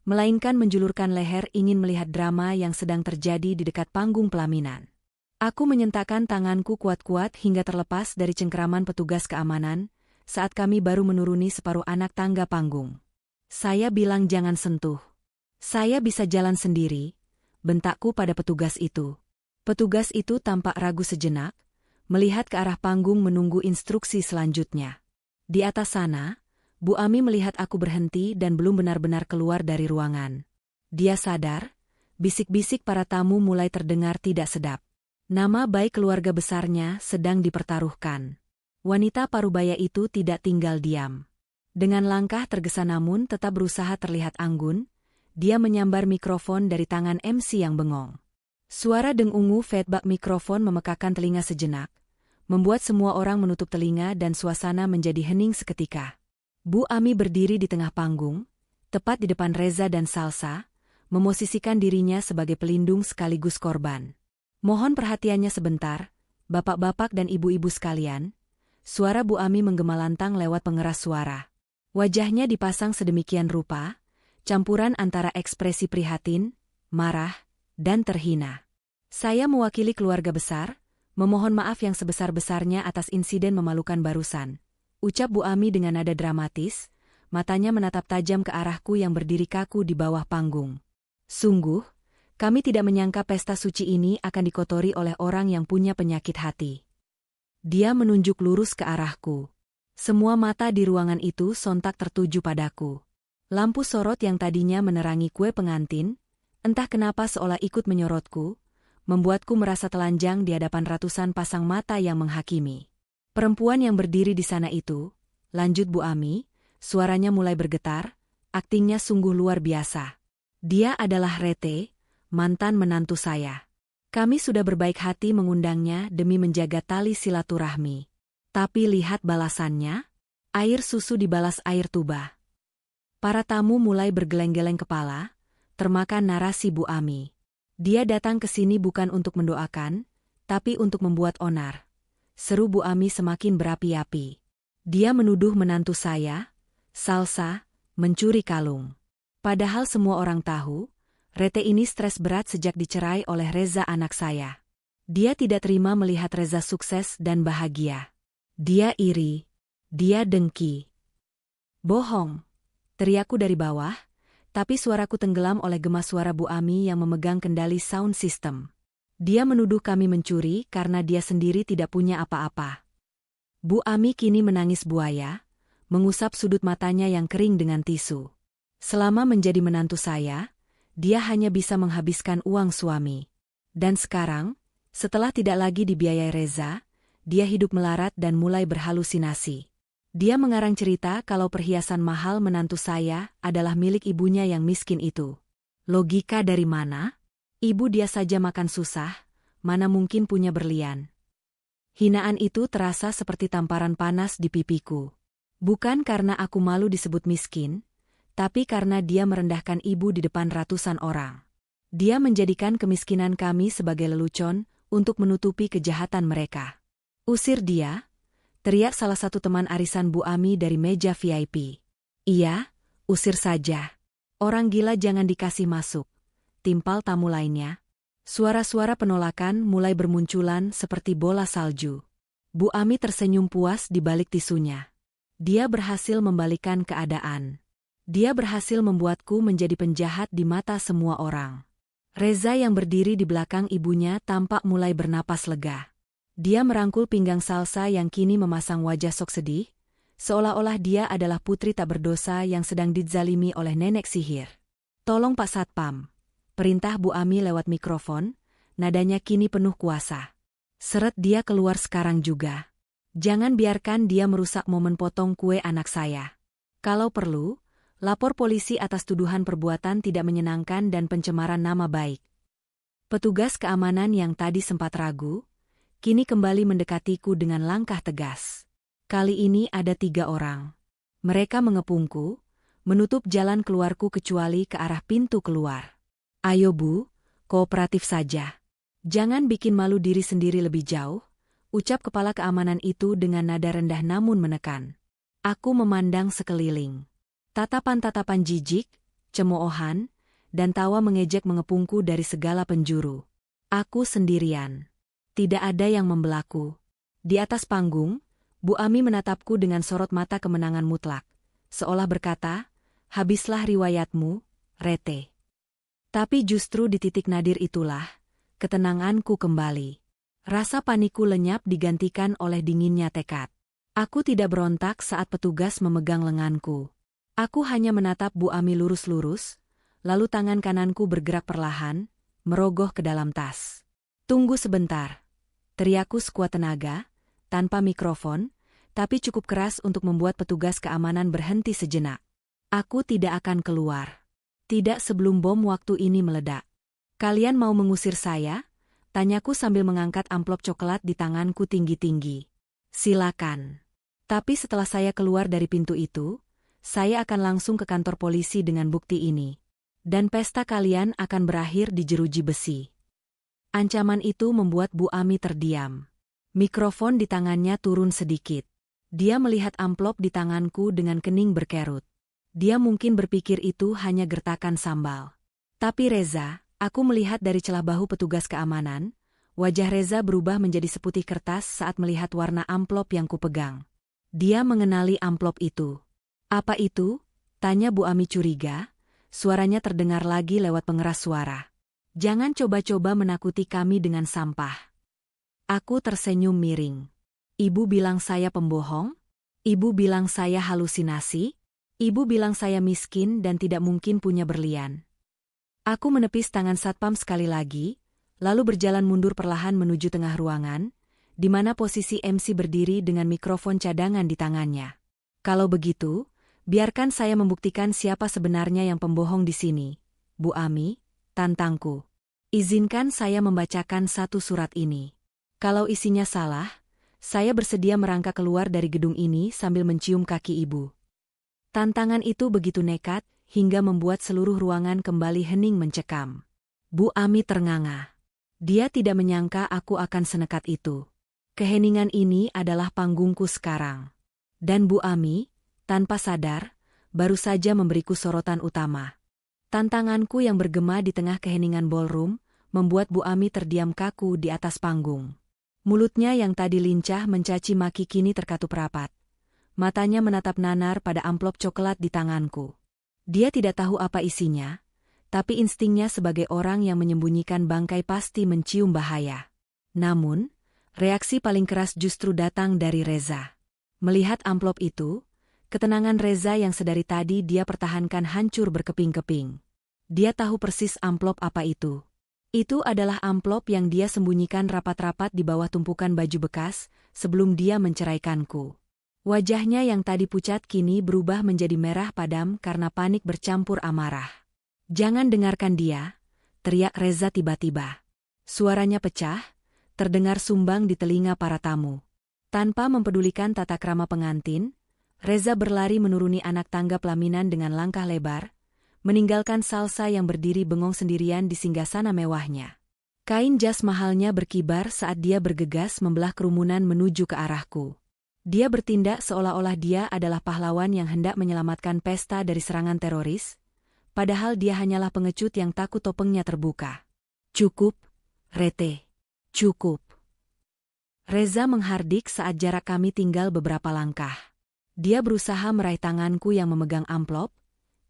melainkan menjulurkan leher ingin melihat drama yang sedang terjadi di dekat panggung pelaminan. Aku menyentakkan tanganku kuat-kuat hingga terlepas dari cengkeraman petugas keamanan saat kami baru menuruni separuh anak tangga panggung. Saya bilang jangan sentuh. Saya bisa jalan sendiri, bentakku pada petugas itu. Petugas itu tampak ragu sejenak, melihat ke arah panggung menunggu instruksi selanjutnya. Di atas sana, Bu Ami melihat aku berhenti dan belum benar-benar keluar dari ruangan. Dia sadar, bisik-bisik para tamu mulai terdengar tidak sedap. Nama baik keluarga besarnya sedang dipertaruhkan. Wanita parubaya itu tidak tinggal diam. Dengan langkah tergesa namun tetap berusaha terlihat anggun, dia menyambar mikrofon dari tangan MC yang bengong. Suara dengungu feedback mikrofon memekakan telinga sejenak, membuat semua orang menutup telinga dan suasana menjadi hening seketika. Bu Ami berdiri di tengah panggung, tepat di depan Reza dan Salsa, memosisikan dirinya sebagai pelindung sekaligus korban. Mohon perhatiannya sebentar, bapak-bapak dan ibu-ibu sekalian. Suara Bu Ami menggema lantang lewat pengeras suara. Wajahnya dipasang sedemikian rupa, campuran antara ekspresi prihatin, marah, dan terhina. Saya mewakili keluarga besar, memohon maaf yang sebesar-besarnya atas insiden memalukan barusan, ucap Bu Ami dengan nada dramatis, matanya menatap tajam ke arahku yang berdiri kaku di bawah panggung. Sungguh, kami tidak menyangka pesta suci ini akan dikotori oleh orang yang punya penyakit hati. Dia menunjuk lurus ke arahku. Semua mata di ruangan itu sontak tertuju padaku. Lampu sorot yang tadinya menerangi kue pengantin, entah kenapa seolah ikut menyorotku, membuatku merasa telanjang di hadapan ratusan pasang mata yang menghakimi. Perempuan yang berdiri di sana itu, lanjut Bu Ami, suaranya mulai bergetar, aktingnya sungguh luar biasa. Dia adalah Rete, mantan menantu saya. Kami sudah berbaik hati mengundangnya demi menjaga tali silaturahmi. Tapi lihat balasannya. Air susu dibalas air tuba. Para tamu mulai bergeleng-geleng kepala, termakan narasi Bu Ami. Dia datang ke sini bukan untuk mendoakan, tapi untuk membuat onar. Seru Bu Ami semakin berapi-api. Dia menuduh menantu saya, Salsa, mencuri kalung. Padahal semua orang tahu, Rete ini stres berat sejak dicerai oleh Reza anak saya. Dia tidak terima melihat Reza sukses dan bahagia. Dia iri. Dia dengki. Bohong, teriakku dari bawah, tapi suaraku tenggelam oleh gema suara Bu Ami yang memegang kendali sound system. Dia menuduh kami mencuri karena dia sendiri tidak punya apa-apa. Bu Ami kini menangis buaya, mengusap sudut matanya yang kering dengan tisu. Selama menjadi menantu saya, dia hanya bisa menghabiskan uang suami. Dan sekarang, setelah tidak lagi dibiayai Reza, dia hidup melarat dan mulai berhalusinasi. Dia mengarang cerita kalau perhiasan mahal menantu saya adalah milik ibunya yang miskin itu. Logika dari mana? Ibu dia saja makan susah, mana mungkin punya berlian. Hinaan itu terasa seperti tamparan panas di pipiku. Bukan karena aku malu disebut miskin, tapi karena dia merendahkan ibu di depan ratusan orang. Dia menjadikan kemiskinan kami sebagai lelucon untuk menutupi kejahatan mereka. Usir dia, teriak salah satu teman arisan Bu Ami dari meja VIP. Iya, usir saja. Orang gila jangan dikasih masuk. Timpal tamu lainnya. Suara-suara penolakan mulai bermunculan seperti bola salju. Bu Ami tersenyum puas di balik tisunya. Dia berhasil membalikkan keadaan. Dia berhasil membuatku menjadi penjahat di mata semua orang. Reza yang berdiri di belakang ibunya tampak mulai bernapas lega. Dia merangkul pinggang Salsa yang kini memasang wajah sok sedih, seolah-olah dia adalah putri tak berdosa yang sedang dizalimi oleh nenek sihir. Tolong Pak Satpam, perintah Bu Ami lewat mikrofon, nadanya kini penuh kuasa. Seret dia keluar sekarang juga. Jangan biarkan dia merusak momen potong kue anak saya. Kalau perlu, lapor polisi atas tuduhan perbuatan tidak menyenangkan dan pencemaran nama baik. Petugas keamanan yang tadi sempat ragu, kini kembali mendekatiku dengan langkah tegas. Kali ini ada 3 orang. Mereka mengepungku, menutup jalan keluarku kecuali ke arah pintu keluar. Ayo Bu, kooperatif saja. Jangan bikin malu diri sendiri lebih jauh, ucap kepala keamanan itu dengan nada rendah namun menekan. Aku memandang sekeliling. Tatapan-tatapan jijik, cemoohan, dan tawa mengejek mengepungku dari segala penjuru. Aku sendirian. Tidak ada yang membelaku. Di atas panggung, Bu Ami menatapku dengan sorot mata kemenangan mutlak, seolah berkata, habislah riwayatmu, Rete. Tapi justru di titik nadir itulah, ketenanganku kembali. Rasa panikku lenyap digantikan oleh dinginnya tekad. Aku tidak berontak saat petugas memegang lenganku. Aku hanya menatap Bu Ami lurus-lurus, lalu tangan kananku bergerak perlahan, merogoh ke dalam tas. Tunggu sebentar. Teriakku sekuat tenaga, tanpa mikrofon, tapi cukup keras untuk membuat petugas keamanan berhenti sejenak. Aku tidak akan keluar. Tidak sebelum bom waktu ini meledak. Kalian mau mengusir saya? Tanyaku sambil mengangkat amplop coklat di tanganku tinggi-tinggi. Silakan. Tapi setelah saya keluar dari pintu itu, saya akan langsung ke kantor polisi dengan bukti ini. Dan pesta kalian akan berakhir di jeruji besi. Ancaman itu membuat Bu Ami terdiam. Mikrofon di tangannya turun sedikit. Dia melihat amplop di tanganku dengan kening berkerut. Dia mungkin berpikir itu hanya gertakan sambal. Tapi Reza, aku melihat dari celah bahu petugas keamanan, wajah Reza berubah menjadi seputih kertas saat melihat warna amplop yang kupegang. Dia mengenali amplop itu. Apa itu? Tanya Bu Ami curiga. Suaranya terdengar lagi lewat pengeras suara. Jangan coba-coba menakuti kami dengan sampah. Aku tersenyum miring. Ibu bilang saya pembohong? Ibu bilang saya halusinasi? Ibu bilang saya miskin dan tidak mungkin punya berlian. Aku menepis tangan satpam sekali lagi, lalu berjalan mundur perlahan menuju tengah ruangan, di mana posisi MC berdiri dengan mikrofon cadangan di tangannya. Kalau begitu, biarkan saya membuktikan siapa sebenarnya yang pembohong di sini. Bu Ami, tantangku. Izinkan saya membacakan satu surat ini. Kalau isinya salah, Saya bersedia merangkak keluar dari gedung ini sambil mencium kaki ibu. Tantangan itu begitu nekat, hingga membuat seluruh ruangan kembali hening mencekam. Bu Ami ternganga. Dia tidak menyangka aku akan senekat itu. Keheningan ini adalah panggungku sekarang. Dan Bu Ami, tanpa sadar, baru saja memberiku sorotan utama. Tantanganku yang bergema di tengah keheningan ballroom, membuat Bu Ami terdiam kaku di atas panggung. Mulutnya yang tadi lincah mencaci maki kini terkatup rapat. Matanya menatap nanar pada amplop coklat di tanganku. Dia tidak tahu apa isinya, tapi instingnya sebagai orang yang menyembunyikan bangkai pasti mencium bahaya. Namun, reaksi paling keras justru datang dari Reza. Melihat amplop itu, ketenangan Reza yang sedari tadi dia pertahankan hancur berkeping-keping. Dia tahu persis amplop apa itu. Itu adalah amplop yang dia sembunyikan rapat-rapat di bawah tumpukan baju bekas sebelum dia menceraikanku. Wajahnya yang tadi pucat kini berubah menjadi merah padam karena panik bercampur amarah. "Jangan dengarkan dia," teriak Reza tiba-tiba. Suaranya pecah, terdengar sumbang di telinga para tamu. Tanpa mempedulikan tata krama pengantin, Reza berlari menuruni anak tangga pelaminan dengan langkah lebar, meninggalkan Salsa yang berdiri bengong sendirian di singgasana mewahnya. Kain jas mahalnya berkibar saat dia bergegas membelah kerumunan menuju ke arahku. Dia bertindak seolah-olah dia adalah pahlawan yang hendak menyelamatkan pesta dari serangan teroris, padahal dia hanyalah pengecut yang takut topengnya terbuka. "Cukup, Rete. Cukup." Reza menghardik saat jarak kami tinggal beberapa langkah. Dia berusaha meraih tanganku yang memegang amplop,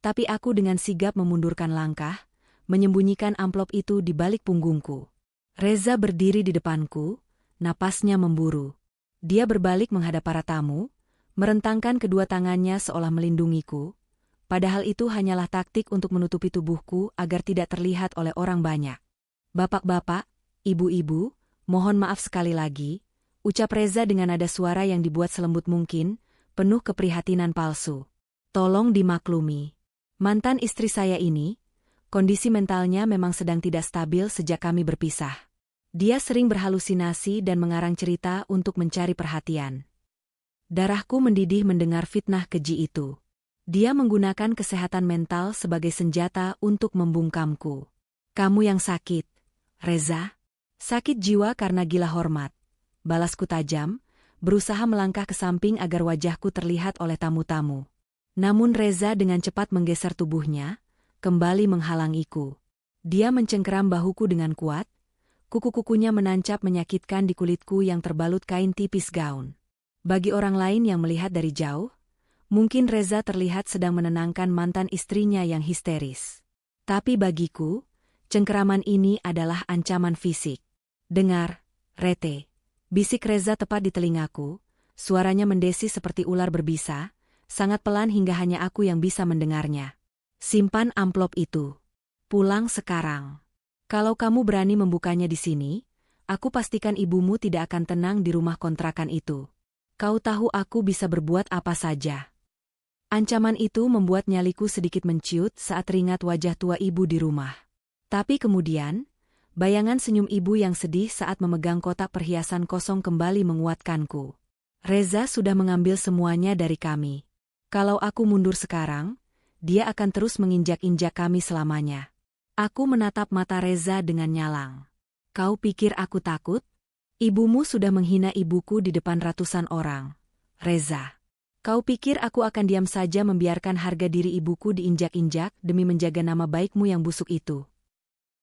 tapi aku dengan sigap memundurkan langkah, menyembunyikan amplop itu di balik punggungku. Reza berdiri di depanku, napasnya memburu. Dia berbalik menghadap para tamu, merentangkan kedua tangannya seolah melindungiku, padahal itu hanyalah taktik untuk menutupi tubuhku agar tidak terlihat oleh orang banyak. "Bapak-bapak, ibu-ibu, mohon maaf sekali lagi," ucap Reza dengan nada suara yang dibuat selembut mungkin, penuh keprihatinan palsu. "Tolong dimaklumi. Mantan istri saya ini, kondisi mentalnya memang sedang tidak stabil sejak kami berpisah. Dia sering berhalusinasi dan mengarang cerita untuk mencari perhatian." Darahku mendidih mendengar fitnah keji itu. Dia menggunakan kesehatan mental sebagai senjata untuk membungkamku. "Kamu yang sakit, Reza. Sakit jiwa karena gila hormat." Balasku tajam, berusaha melangkah ke samping agar wajahku terlihat oleh tamu-tamu. Namun Reza dengan cepat menggeser tubuhnya, kembali menghalangiku. Dia mencengkeram bahuku dengan kuat, kuku-kukunya menancap menyakitkan di kulitku yang terbalut kain tipis gaun. Bagi orang lain yang melihat dari jauh, mungkin Reza terlihat sedang menenangkan mantan istrinya yang histeris. Tapi bagiku, cengkeraman ini adalah ancaman fisik. "Dengar, Rete," bisik Reza tepat di telingaku, suaranya mendesi seperti ular berbisa, sangat pelan hingga hanya aku yang bisa mendengarnya. "Simpan amplop itu. Pulang sekarang. Kalau kamu berani membukanya di sini, aku pastikan ibumu tidak akan tenang di rumah kontrakan itu. Kau tahu aku bisa berbuat apa saja." Ancaman itu membuat nyaliku sedikit menciut saat teringat wajah tua ibu di rumah. Tapi kemudian, bayangan senyum ibu yang sedih saat memegang kotak perhiasan kosong kembali menguatkanku. Reza sudah mengambil semuanya dari kami. Kalau aku mundur sekarang, dia akan terus menginjak-injak kami selamanya. Aku menatap mata Reza dengan nyalang. "Kau pikir aku takut? Ibumu sudah menghina ibuku di depan ratusan orang. Reza, kau pikir aku akan diam saja membiarkan harga diri ibuku diinjak-injak demi menjaga nama baikmu yang busuk itu?"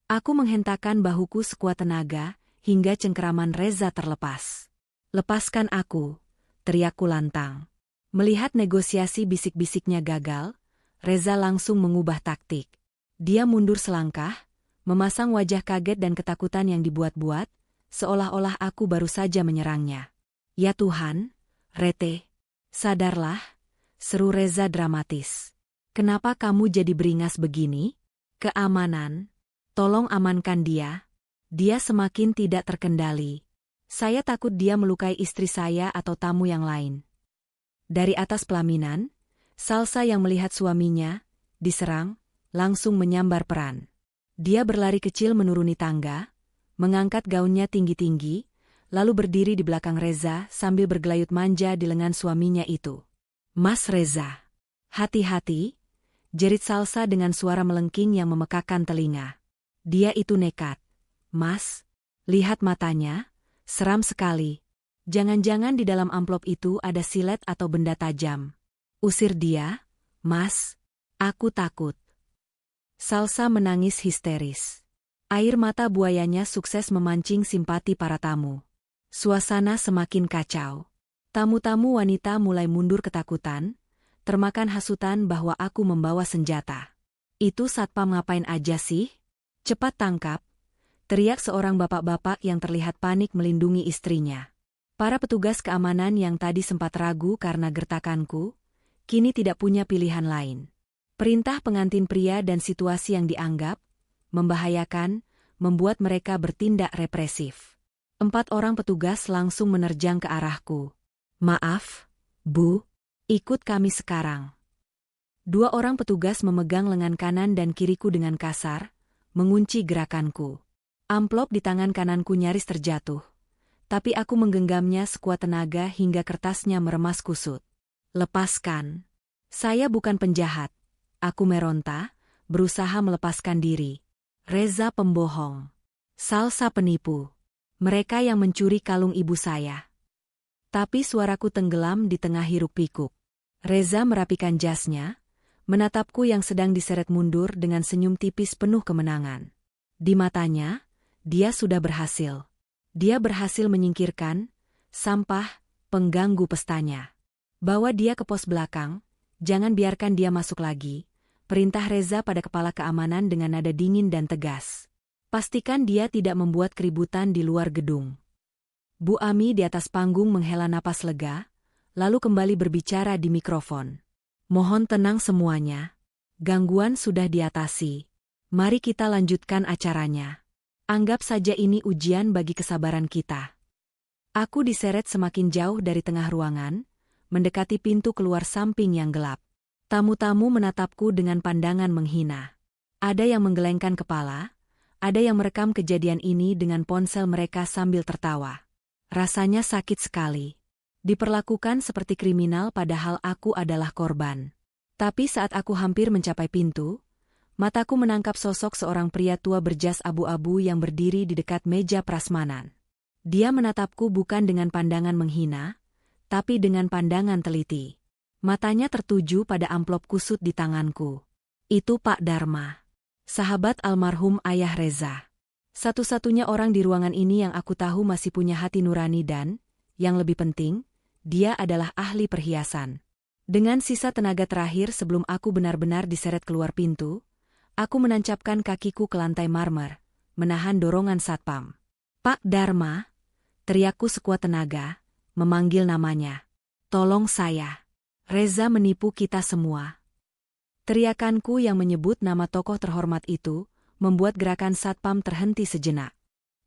Aku menghentakkan bahuku sekuat tenaga, hingga cengkeraman Reza terlepas. "Lepaskan aku," teriakku lantang. Melihat negosiasi bisik-bisiknya gagal, Reza langsung mengubah taktik. Dia mundur selangkah, memasang wajah kaget dan ketakutan yang dibuat-buat, seolah-olah aku baru saja menyerangnya. "Ya Tuhan, Rete, sadarlah," seru Reza dramatis. "Kenapa kamu jadi beringas begini? Keamanan, tolong amankan dia. Dia semakin tidak terkendali. Saya takut dia melukai istri saya atau tamu yang lain." Dari atas pelaminan, Salsa yang melihat suaminya diserang, langsung menyambar peran. Dia berlari kecil menuruni tangga, mengangkat gaunnya tinggi-tinggi, lalu berdiri di belakang Reza sambil bergelayut manja di lengan suaminya itu. "Mas Reza, hati-hati," jerit Salsa dengan suara melengking yang memekakkan telinga. "Dia itu nekat. Mas, lihat matanya, seram sekali. Jangan-jangan di dalam amplop itu ada silet atau benda tajam. Usir dia, Mas. Aku takut." Salsa menangis histeris. Air mata buayanya sukses memancing simpati para tamu. Suasana semakin kacau. Tamu-tamu wanita mulai mundur ketakutan, termakan hasutan bahwa aku membawa senjata. "Itu satpam ngapain aja sih? Cepat tangkap!" teriak seorang bapak-bapak yang terlihat panik melindungi istrinya. Para petugas keamanan yang tadi sempat ragu karena gertakanku, kini tidak punya pilihan lain. Perintah pengantin pria dan situasi yang dianggap membahayakan membuat mereka bertindak represif. 4 orang petugas langsung menerjang ke arahku. "Maaf, Bu, ikut kami sekarang." 2 orang petugas memegang lengan kanan dan kiriku dengan kasar, mengunci gerakanku. Amplop di tangan kananku nyaris terjatuh. Tapi aku menggenggamnya sekuat tenaga hingga kertasnya meremas kusut. "Lepaskan. Saya bukan penjahat." Aku meronta, berusaha melepaskan diri. "Reza pembohong. Salsa penipu. Mereka yang mencuri kalung ibu saya." Tapi suaraku tenggelam di tengah hiruk-pikuk. Reza merapikan jasnya, menatapku yang sedang diseret mundur dengan senyum tipis penuh kemenangan. Di matanya, dia sudah berhasil. Dia berhasil menyingkirkan sampah pengganggu pestanya. "Bawa dia ke pos belakang, jangan biarkan dia masuk lagi," perintah Reza pada kepala keamanan dengan nada dingin dan tegas. "Pastikan dia tidak membuat keributan di luar gedung." Bu Ami di atas panggung menghela napas lega, lalu kembali berbicara di mikrofon. "Mohon tenang semuanya. Gangguan sudah diatasi. Mari kita lanjutkan acaranya. Anggap saja ini ujian bagi kesabaran kita." Aku diseret semakin jauh dari tengah ruangan, mendekati pintu keluar samping yang gelap. Tamu-tamu menatapku dengan pandangan menghina. Ada yang menggelengkan kepala, ada yang merekam kejadian ini dengan ponsel mereka sambil tertawa. Rasanya sakit sekali. Diperlakukan seperti kriminal padahal aku adalah korban. Tapi saat aku hampir mencapai pintu, mataku menangkap sosok seorang pria tua berjas abu-abu yang berdiri di dekat meja prasmanan. Dia menatapku bukan dengan pandangan menghina, tapi dengan pandangan teliti. Matanya tertuju pada amplop kusut di tanganku. Itu Pak Dharma, sahabat almarhum ayah Reza. Satu-satunya orang di ruangan ini yang aku tahu masih punya hati nurani dan, yang lebih penting, dia adalah ahli perhiasan. Dengan sisa tenaga terakhir sebelum aku benar-benar diseret keluar pintu, aku menancapkan kakiku ke lantai marmer, menahan dorongan satpam. "Pak Dharma," teriakku sekuat tenaga, memanggil namanya. "Tolong saya. Reza menipu kita semua." Teriakanku yang menyebut nama tokoh terhormat itu, membuat gerakan satpam terhenti sejenak.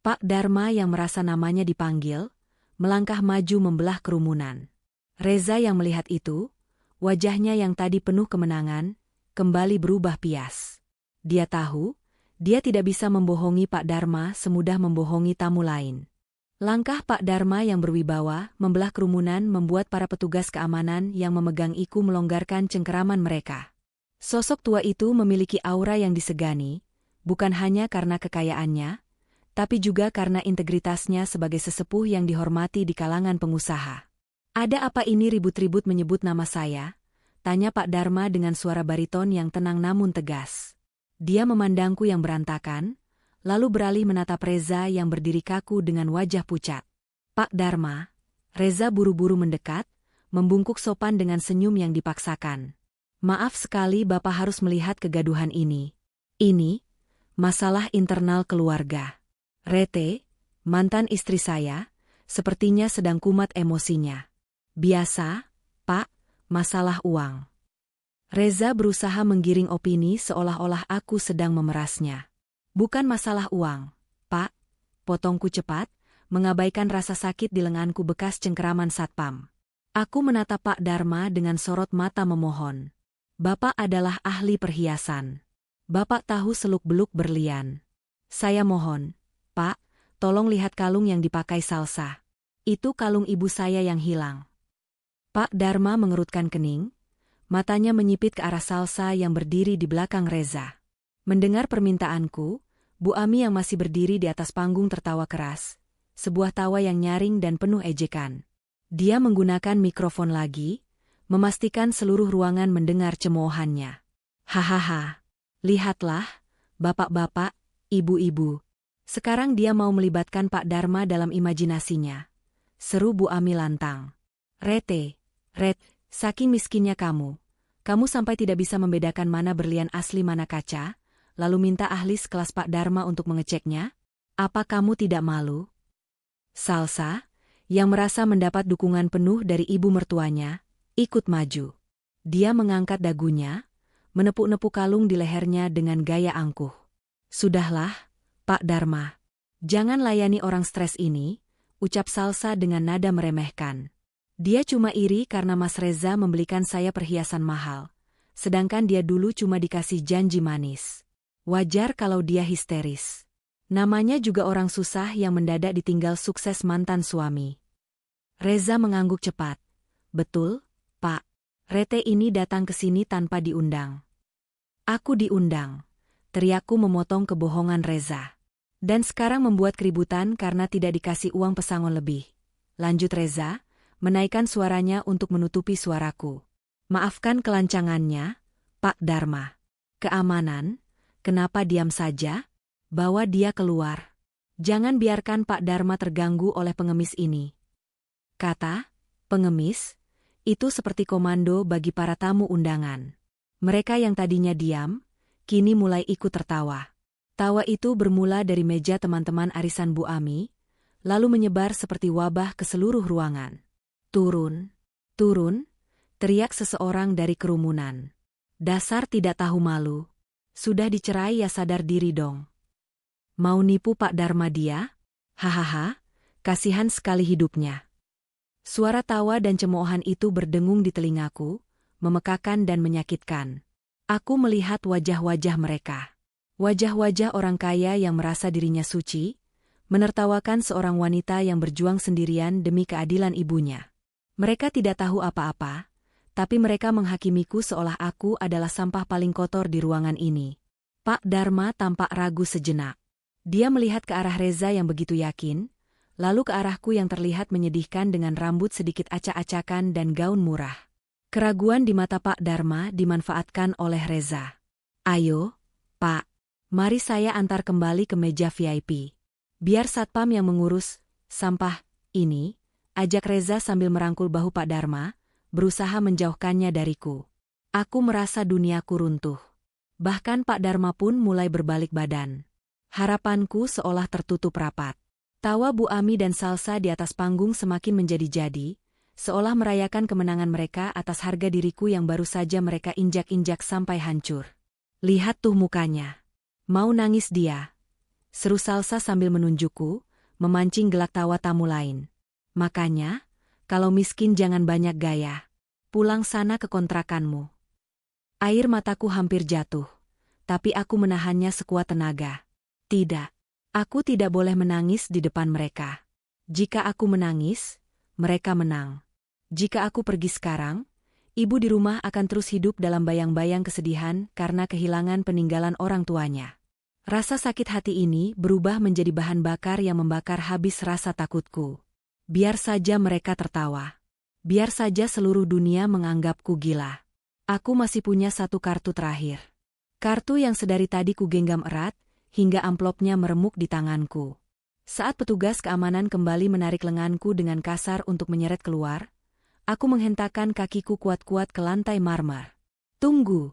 Pak Dharma yang merasa namanya dipanggil, melangkah maju membelah kerumunan. Reza yang melihat itu, wajahnya yang tadi penuh kemenangan, kembali berubah pias. Dia tahu, dia tidak bisa membohongi Pak Dharma semudah membohongi tamu lain. Langkah Pak Dharma yang berwibawa membelah kerumunan membuat para petugas keamanan yang memegang iku melonggarkan cengkeraman mereka. Sosok tua itu memiliki aura yang disegani, bukan hanya karena kekayaannya, tapi juga karena integritasnya sebagai sesepuh yang dihormati di kalangan pengusaha. "Ada apa ini ribut-ribut menyebut nama saya?" tanya Pak Dharma dengan suara bariton yang tenang namun tegas. Dia memandangku yang berantakan, lalu beralih menatap Reza yang berdiri kaku dengan wajah pucat. "Pak Dharma." Reza buru-buru mendekat, membungkuk sopan dengan senyum yang dipaksakan. "Maaf sekali Bapak harus melihat kegaduhan ini. Ini masalah internal keluarga. Rete, mantan istri saya, sepertinya sedang kumat emosinya." "Biasa, Pak, masalah uang." Reza berusaha menggiring opini seolah-olah aku sedang memerasnya. "Bukan masalah uang, Pak," potongku cepat, mengabaikan rasa sakit di lenganku bekas cengkeraman satpam. Aku menatap Pak Dharma dengan sorot mata memohon. "Bapak adalah ahli perhiasan. Bapak tahu seluk-beluk berlian. Saya mohon, Pak, tolong lihat kalung yang dipakai Salsa. Itu kalung ibu saya yang hilang. Pak Dharma mengerutkan kening, matanya menyipit ke arah Salsa yang berdiri di belakang Reza. Mendengar permintaanku, Bu Ami yang masih berdiri di atas panggung tertawa keras, sebuah tawa yang nyaring dan penuh ejekan. Dia menggunakan mikrofon lagi, memastikan seluruh ruangan mendengar cemoohannya. Hahaha, lihatlah, bapak-bapak, ibu-ibu. Sekarang dia mau melibatkan Pak Dharma dalam imajinasinya. Seru Bu Ami lantang. Red, saking miskinnya kamu sampai tidak bisa membedakan mana berlian asli mana kaca, lalu minta ahli sekelas Pak Dharma untuk mengeceknya? Apa kamu tidak malu? Salsa, yang merasa mendapat dukungan penuh dari ibu mertuanya, ikut maju. Dia mengangkat dagunya, menepuk-nepuk kalung di lehernya dengan gaya angkuh. Sudahlah, Pak Dharma. Jangan layani orang stres ini, ucap Salsa dengan nada meremehkan. Dia cuma iri karena Mas Reza membelikan saya perhiasan mahal, sedangkan dia dulu cuma dikasih janji manis. Wajar kalau dia histeris. Namanya juga orang susah yang mendadak ditinggal sukses mantan suami. Reza mengangguk cepat. Betul, Pak. Rete ini datang ke sini tanpa diundang. Aku diundang. Teriakku memotong kebohongan Reza. Dan sekarang membuat keributan karena tidak dikasih uang pesangon lebih. Lanjut Reza, menaikkan suaranya untuk menutupi suaraku. Maafkan kelancangannya, Pak Dharma. Keamanan, kenapa diam saja? Bawa dia keluar. Jangan biarkan Pak Dharma terganggu oleh pengemis ini. Kata, pengemis, itu seperti komando bagi para tamu undangan. Mereka yang tadinya diam, kini mulai ikut tertawa. Tawa itu bermula dari meja teman-teman arisan Bu Ami, lalu menyebar seperti wabah ke seluruh ruangan. Turun, turun, teriak seseorang dari kerumunan. Dasar tidak tahu malu. Sudah dicerai ya sadar diri dong. Mau nipu Pak Dharma dia? Hahaha, kasihan sekali hidupnya. Suara tawa dan cemoohan itu berdengung di telingaku, memekakan dan menyakitkan. Aku melihat wajah-wajah mereka. Wajah-wajah orang kaya yang merasa dirinya suci, menertawakan seorang wanita yang berjuang sendirian demi keadilan ibunya. Mereka tidak tahu apa-apa, tapi mereka menghakimiku seolah aku adalah sampah paling kotor di ruangan ini. Pak Dharma tampak ragu sejenak. Dia melihat ke arah Reza yang begitu yakin, lalu ke arahku yang terlihat menyedihkan dengan rambut sedikit acak-acakan dan gaun murah. Keraguan di mata Pak Dharma dimanfaatkan oleh Reza. Ayo, Pak, mari saya antar kembali ke meja VIP. Biar satpam yang mengurus sampah ini, ajak Reza sambil merangkul bahu Pak Dharma, berusaha menjauhkannya dariku. Aku merasa duniaku runtuh. Bahkan Pak Dharma pun mulai berbalik badan. Harapanku seolah tertutup rapat. Tawa Bu Ami dan Salsa di atas panggung semakin menjadi-jadi, seolah merayakan kemenangan mereka atas harga diriku yang baru saja mereka injak-injak sampai hancur. Lihat tuh mukanya. Mau nangis dia. Seru Salsa sambil menunjukku, memancing gelak tawa tamu lain. Makanya, kalau miskin jangan banyak gaya. Pulang sana ke kontrakanmu. Air mataku hampir jatuh, tapi aku menahannya sekuat tenaga. Tidak, aku tidak boleh menangis di depan mereka. Jika aku menangis, mereka menang. Jika aku pergi sekarang, ibu di rumah akan terus hidup dalam bayang-bayang kesedihan karena kehilangan peninggalan orang tuanya. Rasa sakit hati ini berubah menjadi bahan bakar yang membakar habis rasa takutku. Biar saja mereka tertawa. Biar saja seluruh dunia menganggapku gila. Aku masih punya satu kartu terakhir. Kartu yang sedari tadi ku genggam erat, hingga amplopnya meremuk di tanganku. Saat petugas keamanan kembali menarik lenganku dengan kasar untuk menyeret keluar, aku menghentakkan kakiku kuat-kuat ke lantai marmer. Tunggu!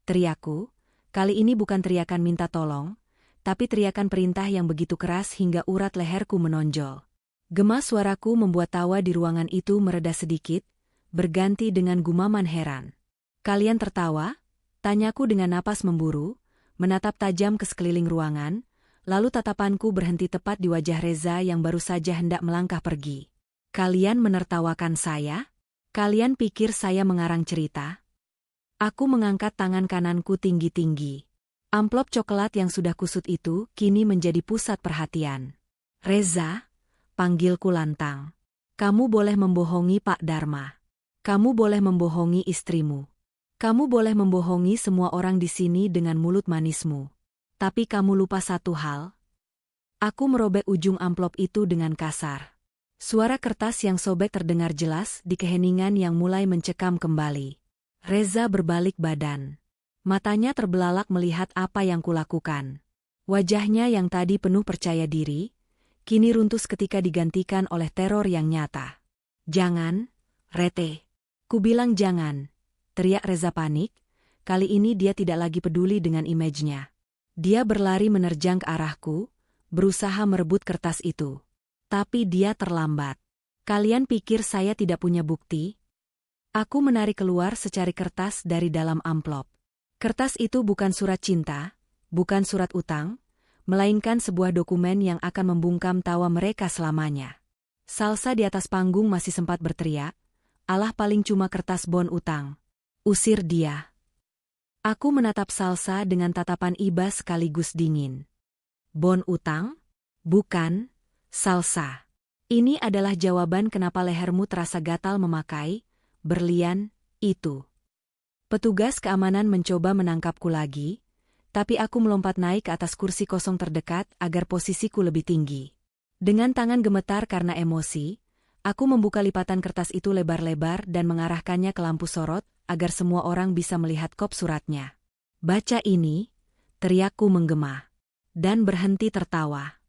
Teriakku, kali ini bukan teriakan minta tolong, tapi teriakan perintah yang begitu keras hingga urat leherku menonjol. Gema suaraku membuat tawa di ruangan itu mereda sedikit, berganti dengan gumaman heran. Kalian tertawa? Tanyaku dengan napas memburu, menatap tajam ke sekeliling ruangan, lalu tatapanku berhenti tepat di wajah Reza yang baru saja hendak melangkah pergi. Kalian menertawakan saya? Kalian pikir saya mengarang cerita? Aku mengangkat tangan kananku tinggi-tinggi. Amplop coklat yang sudah kusut itu kini menjadi pusat perhatian. Reza, panggilku lantang. Kamu boleh membohongi Pak Dharma. Kamu boleh membohongi istrimu. Kamu boleh membohongi semua orang di sini dengan mulut manismu. Tapi kamu lupa satu hal. Aku merobek ujung amplop itu dengan kasar. Suara kertas yang sobek terdengar jelas di keheningan yang mulai mencekam kembali. Reza berbalik badan. Matanya terbelalak melihat apa yang kulakukan. Wajahnya yang tadi penuh percaya diri, kini runtuh ketika digantikan oleh teror yang nyata. Jangan, Rete. Kubilang jangan, teriak Reza panik. Kali ini dia tidak lagi peduli dengan image-nya. Dia berlari menerjang ke arahku, berusaha merebut kertas itu. Tapi dia terlambat. Kalian pikir saya tidak punya bukti? Aku menarik keluar secari kertas dari dalam amplop. Kertas itu bukan surat cinta, bukan surat utang, melainkan sebuah dokumen yang akan membungkam tawa mereka selamanya. Salsa di atas panggung masih sempat berteriak, "Alah paling cuma kertas bon utang. Usir dia." Aku menatap Salsa dengan tatapan iba sekaligus dingin. Bon utang? Bukan, Salsa. Ini adalah jawaban kenapa lehermu terasa gatal memakai berlian itu. Petugas keamanan mencoba menangkapku lagi, tapi aku melompat naik ke atas kursi kosong terdekat agar posisiku lebih tinggi. Dengan tangan gemetar karena emosi, aku membuka lipatan kertas itu lebar-lebar dan mengarahkannya ke lampu sorot agar semua orang bisa melihat kop suratnya. "Baca ini," teriakku menggema. Dan berhenti tertawa.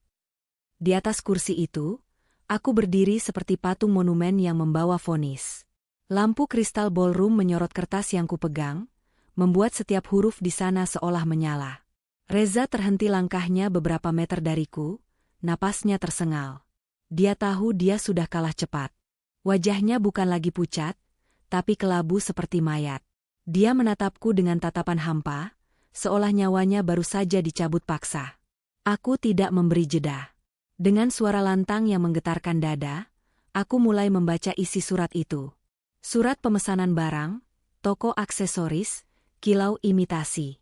Di atas kursi itu, aku berdiri seperti patung monumen yang membawa vonis. Lampu kristal ballroom menyorot kertas yang kupegang, membuat setiap huruf di sana seolah menyala. Reza terhenti langkahnya beberapa meter dariku, napasnya tersengal. Dia tahu dia sudah kalah cepat. Wajahnya bukan lagi pucat, tapi kelabu seperti mayat. Dia menatapku dengan tatapan hampa, seolah nyawanya baru saja dicabut paksa. Aku tidak memberi jeda. Dengan suara lantang yang menggetarkan dada, aku mulai membaca isi surat itu. Surat pemesanan barang, toko aksesoris, kilau imitasi.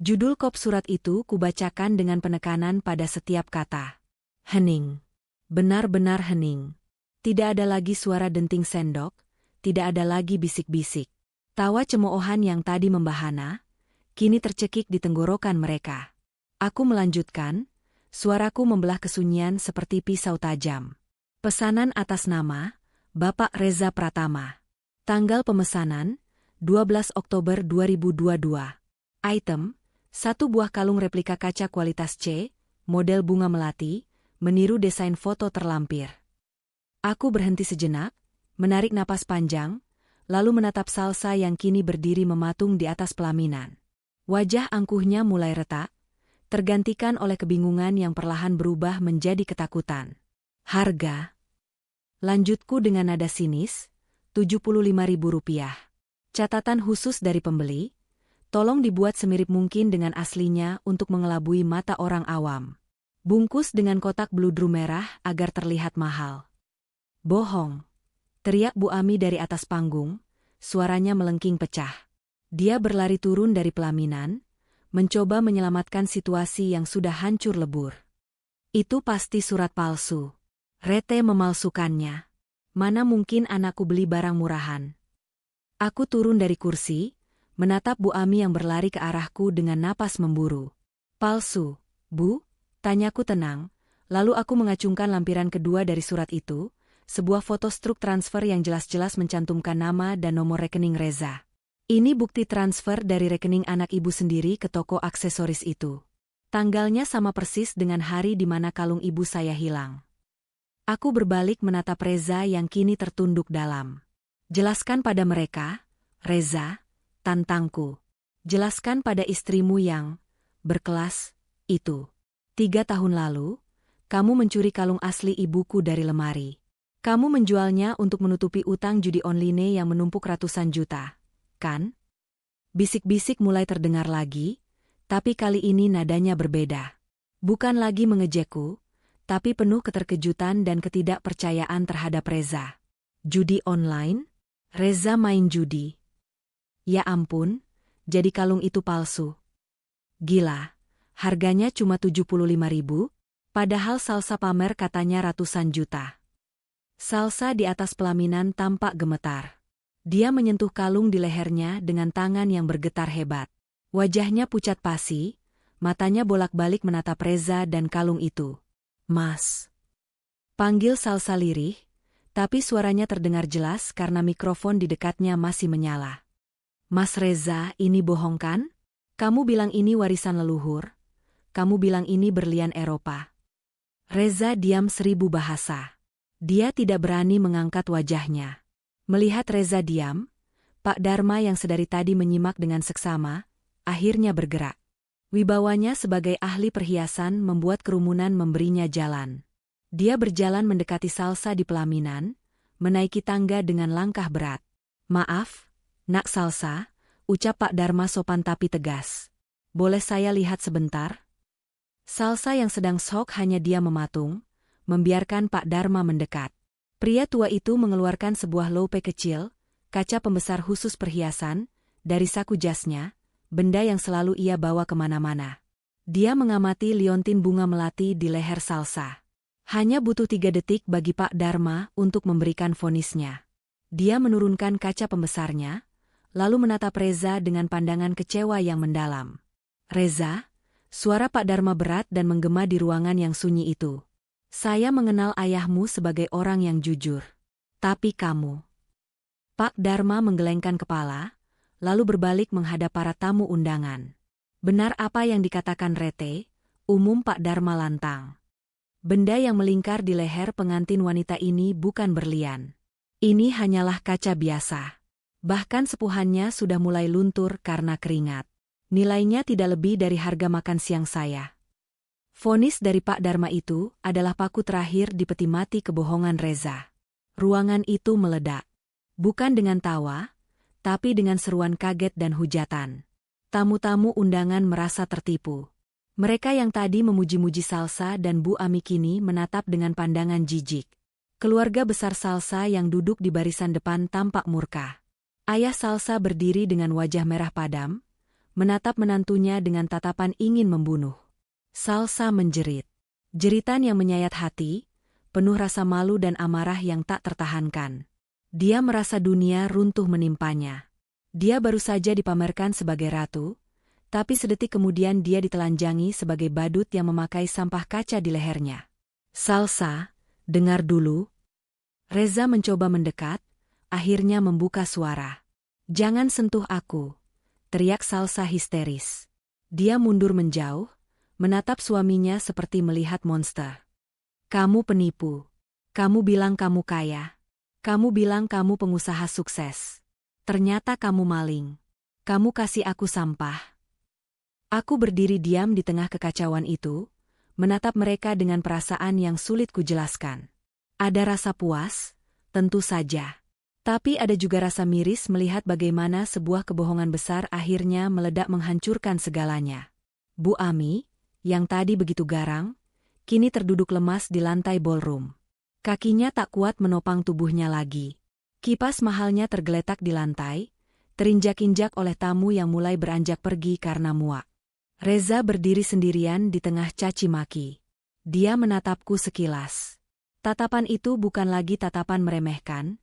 Judul kop surat itu kubacakan dengan penekanan pada setiap kata. Hening. Benar-benar hening. Tidak ada lagi suara denting sendok, tidak ada lagi bisik-bisik. Tawa cemoohan yang tadi membahana, kini tercekik di tenggorokan mereka. Aku melanjutkan, suaraku membelah kesunyian seperti pisau tajam. Pesanan atas nama Bapak Reza Pratama. Tanggal pemesanan 12 Oktober 2022. Item, 1 buah kalung replika kaca kualitas C, model bunga melati, meniru desain foto terlampir. Aku berhenti sejenak, menarik napas panjang, lalu menatap Salsa yang kini berdiri mematung di atas pelaminan. Wajah angkuhnya mulai retak, tergantikan oleh kebingungan yang perlahan berubah menjadi ketakutan. Harga? Lanjutku dengan nada sinis, Rp75.000. Catatan khusus dari pembeli, tolong dibuat semirip mungkin dengan aslinya untuk mengelabui mata orang awam. Bungkus dengan kotak bludru merah agar terlihat mahal. Bohong, teriak Bu Ami dari atas panggung, suaranya melengking pecah. Dia berlari turun dari pelaminan, mencoba menyelamatkan situasi yang sudah hancur lebur. Itu pasti surat palsu. Rete memalsukannya. Mana mungkin anakku beli barang murahan. Aku turun dari kursi, menatap Bu Ami yang berlari ke arahku dengan napas memburu. Palsu, Bu? Tanyaku tenang, lalu aku mengacungkan lampiran kedua dari surat itu, sebuah foto struk transfer yang jelas-jelas mencantumkan nama dan nomor rekening Reza. Ini bukti transfer dari rekening anak ibu sendiri ke toko aksesoris itu. Tanggalnya sama persis dengan hari di mana kalung ibu saya hilang. Aku berbalik menatap Reza yang kini tertunduk dalam. Jelaskan pada mereka, Reza, tantangku. Jelaskan pada istrimu yang berkelas itu. 3 tahun lalu, kamu mencuri kalung asli ibuku dari lemari. Kamu menjualnya untuk menutupi utang judi online yang menumpuk ratusan juta. Kan? Bisik-bisik mulai terdengar lagi, tapi kali ini nadanya berbeda. Bukan lagi mengejekku, tapi penuh keterkejutan dan ketidakpercayaan terhadap Reza. Judi online? Reza main judi. Ya ampun, jadi kalung itu palsu. Gila, harganya cuma 75.000? Padahal Salsa pamer katanya ratusan juta. Salsa di atas pelaminan tampak gemetar. Dia menyentuh kalung di lehernya dengan tangan yang bergetar hebat. Wajahnya pucat pasi, matanya bolak-balik menatap Reza dan kalung itu. "Mas," panggil Salsa lirih, tapi suaranya terdengar jelas karena mikrofon di dekatnya masih menyala. "Mas Reza, ini bohong kan? Kamu bilang ini warisan leluhur. Kamu bilang ini berlian Eropa." Reza diam 1000 bahasa. Dia tidak berani mengangkat wajahnya. Melihat Reza diam, Pak Dharma yang sedari tadi menyimak dengan seksama, akhirnya bergerak. Wibawanya sebagai ahli perhiasan membuat kerumunan memberinya jalan. Dia berjalan mendekati Salsa di pelaminan, menaiki tangga dengan langkah berat. "Maaf, Nak Salsa," ucap Pak Dharma sopan tapi tegas. "Boleh saya lihat sebentar?" Salsa yang sedang shock hanya dia mematung, membiarkan Pak Dharma mendekat. Pria tua itu mengeluarkan sebuah loupe kecil, kaca pembesar khusus perhiasan, dari saku jasnya, benda yang selalu ia bawa kemana-mana. Dia mengamati liontin bunga melati di leher Salsa. Hanya butuh 3 detik bagi Pak Dharma untuk memberikan vonisnya. Dia menurunkan kaca pembesarnya, lalu menatap Reza dengan pandangan kecewa yang mendalam. "Reza," suara Pak Dharma berat dan menggema di ruangan yang sunyi itu. "Saya mengenal ayahmu sebagai orang yang jujur. Tapi kamu..." Pak Dharma menggelengkan kepala, lalu berbalik menghadap para tamu undangan. "Benar apa yang dikatakan Rete?" umum Pak Dharma lantang. "Benda yang melingkar di leher pengantin wanita ini bukan berlian. Ini hanyalah kaca biasa. Bahkan sepuhannya sudah mulai luntur karena keringat. Nilainya tidak lebih dari harga makan siang saya." Vonis dari Pak Dharma itu adalah paku terakhir di peti mati kebohongan Reza. Ruangan itu meledak. Bukan dengan tawa, tapi dengan seruan kaget dan hujatan. Tamu-tamu undangan merasa tertipu. Mereka yang tadi memuji-muji Salsa dan Bu Ami kini menatap dengan pandangan jijik. Keluarga besar Salsa yang duduk di barisan depan tampak murka. Ayah Salsa berdiri dengan wajah merah padam, menatap menantunya dengan tatapan ingin membunuh. Salsa menjerit. Jeritan yang menyayat hati, penuh rasa malu dan amarah yang tak tertahankan. Dia merasa dunia runtuh menimpanya. Dia baru saja dipamerkan sebagai ratu, tapi sedetik kemudian dia ditelanjangi sebagai badut yang memakai sampah kaca di lehernya. "Salsa, dengar dulu." Reza mencoba mendekat, akhirnya membuka suara. "Jangan sentuh aku," teriak Salsa histeris. Dia mundur menjauh, menatap suaminya seperti melihat monster. "Kamu penipu. Kamu bilang kamu kaya. Kamu bilang kamu pengusaha sukses. Ternyata kamu maling. Kamu kasih aku sampah." Aku berdiri diam di tengah kekacauan itu, menatap mereka dengan perasaan yang sulit kujelaskan. Ada rasa puas, tentu saja. Tapi ada juga rasa miris melihat bagaimana sebuah kebohongan besar akhirnya meledak menghancurkan segalanya. Bu Ami, yang tadi begitu garang, kini terduduk lemas di lantai ballroom. Kakinya tak kuat menopang tubuhnya lagi. Kipas mahalnya tergeletak di lantai, terinjak-injak oleh tamu yang mulai beranjak pergi karena muak. Reza berdiri sendirian di tengah caci maki. Dia menatapku sekilas. Tatapan itu bukan lagi tatapan meremehkan,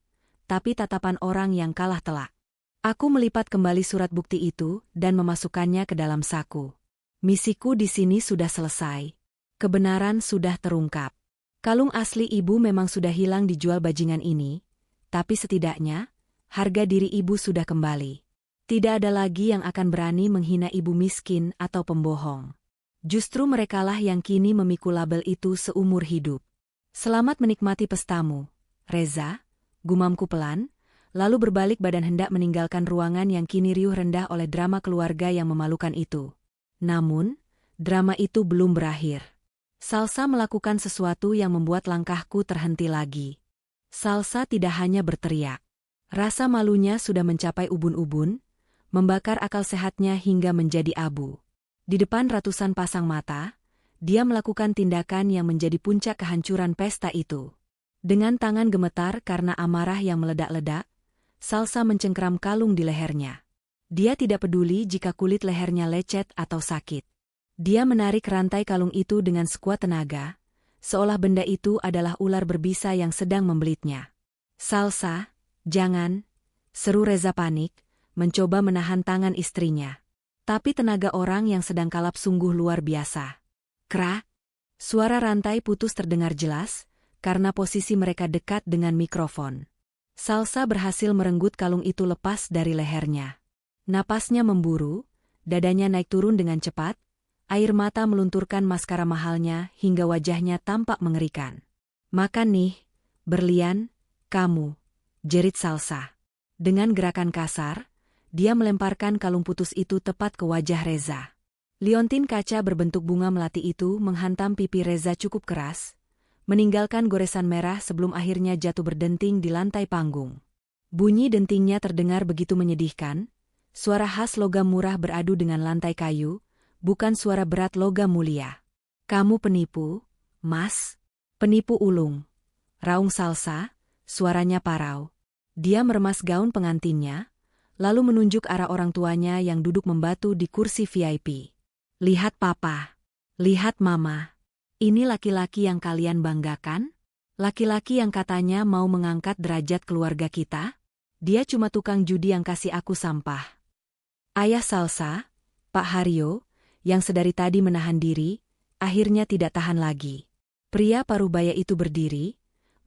tapi tatapan orang yang kalah telak. Aku melipat kembali surat bukti itu dan memasukkannya ke dalam saku. Misiku di sini sudah selesai. Kebenaran sudah terungkap. Kalung asli ibu memang sudah hilang dijual bajingan ini, tapi setidaknya, harga diri ibu sudah kembali. Tidak ada lagi yang akan berani menghina ibu miskin atau pembohong. Justru merekalah yang kini memikul label itu seumur hidup. "Selamat menikmati pestamu, Reza," gumamku pelan, lalu berbalik badan hendak meninggalkan ruangan yang kini riuh rendah oleh drama keluarga yang memalukan itu. Namun, drama itu belum berakhir. Salsa melakukan sesuatu yang membuat langkahku terhenti lagi. Salsa tidak hanya berteriak. Rasa malunya sudah mencapai ubun-ubun, membakar akal sehatnya hingga menjadi abu. Di depan ratusan pasang mata, dia melakukan tindakan yang menjadi puncak kehancuran pesta itu. Dengan tangan gemetar karena amarah yang meledak-ledak, Salsa mencengkram kalung di lehernya. Dia tidak peduli jika kulit lehernya lecet atau sakit. Dia menarik rantai kalung itu dengan sekuat tenaga, seolah benda itu adalah ular berbisa yang sedang membelitnya. "Salsa, jangan!" seru Reza panik, mencoba menahan tangan istrinya. Tapi tenaga orang yang sedang kalap sungguh luar biasa. Krak! Suara rantai putus terdengar jelas, karena posisi mereka dekat dengan mikrofon. Salsa berhasil merenggut kalung itu lepas dari lehernya. Napasnya memburu, dadanya naik turun dengan cepat, air mata melunturkan maskara mahalnya hingga wajahnya tampak mengerikan. "Makan nih, berlian, kamu," jerit Salsa. Dengan gerakan kasar, dia melemparkan kalung putus itu tepat ke wajah Reza. Liontin kaca berbentuk bunga melati itu menghantam pipi Reza cukup keras, meninggalkan goresan merah sebelum akhirnya jatuh berdenting di lantai panggung. Bunyi dentingnya terdengar begitu menyedihkan, suara khas logam murah beradu dengan lantai kayu, bukan suara berat logam mulia. "Kamu penipu, Mas. Penipu ulung," raung Salsa, suaranya parau. Dia meremas gaun pengantinnya, lalu menunjuk arah orang tuanya yang duduk membatu di kursi VIP. "Lihat papa. Lihat mama. Ini laki-laki yang kalian banggakan? Laki-laki yang katanya mau mengangkat derajat keluarga kita? Dia cuma tukang judi yang kasih aku sampah." Ayah Salsa, Pak Haryo, yang sedari tadi menahan diri, akhirnya tidak tahan lagi. Pria paruh baya itu berdiri,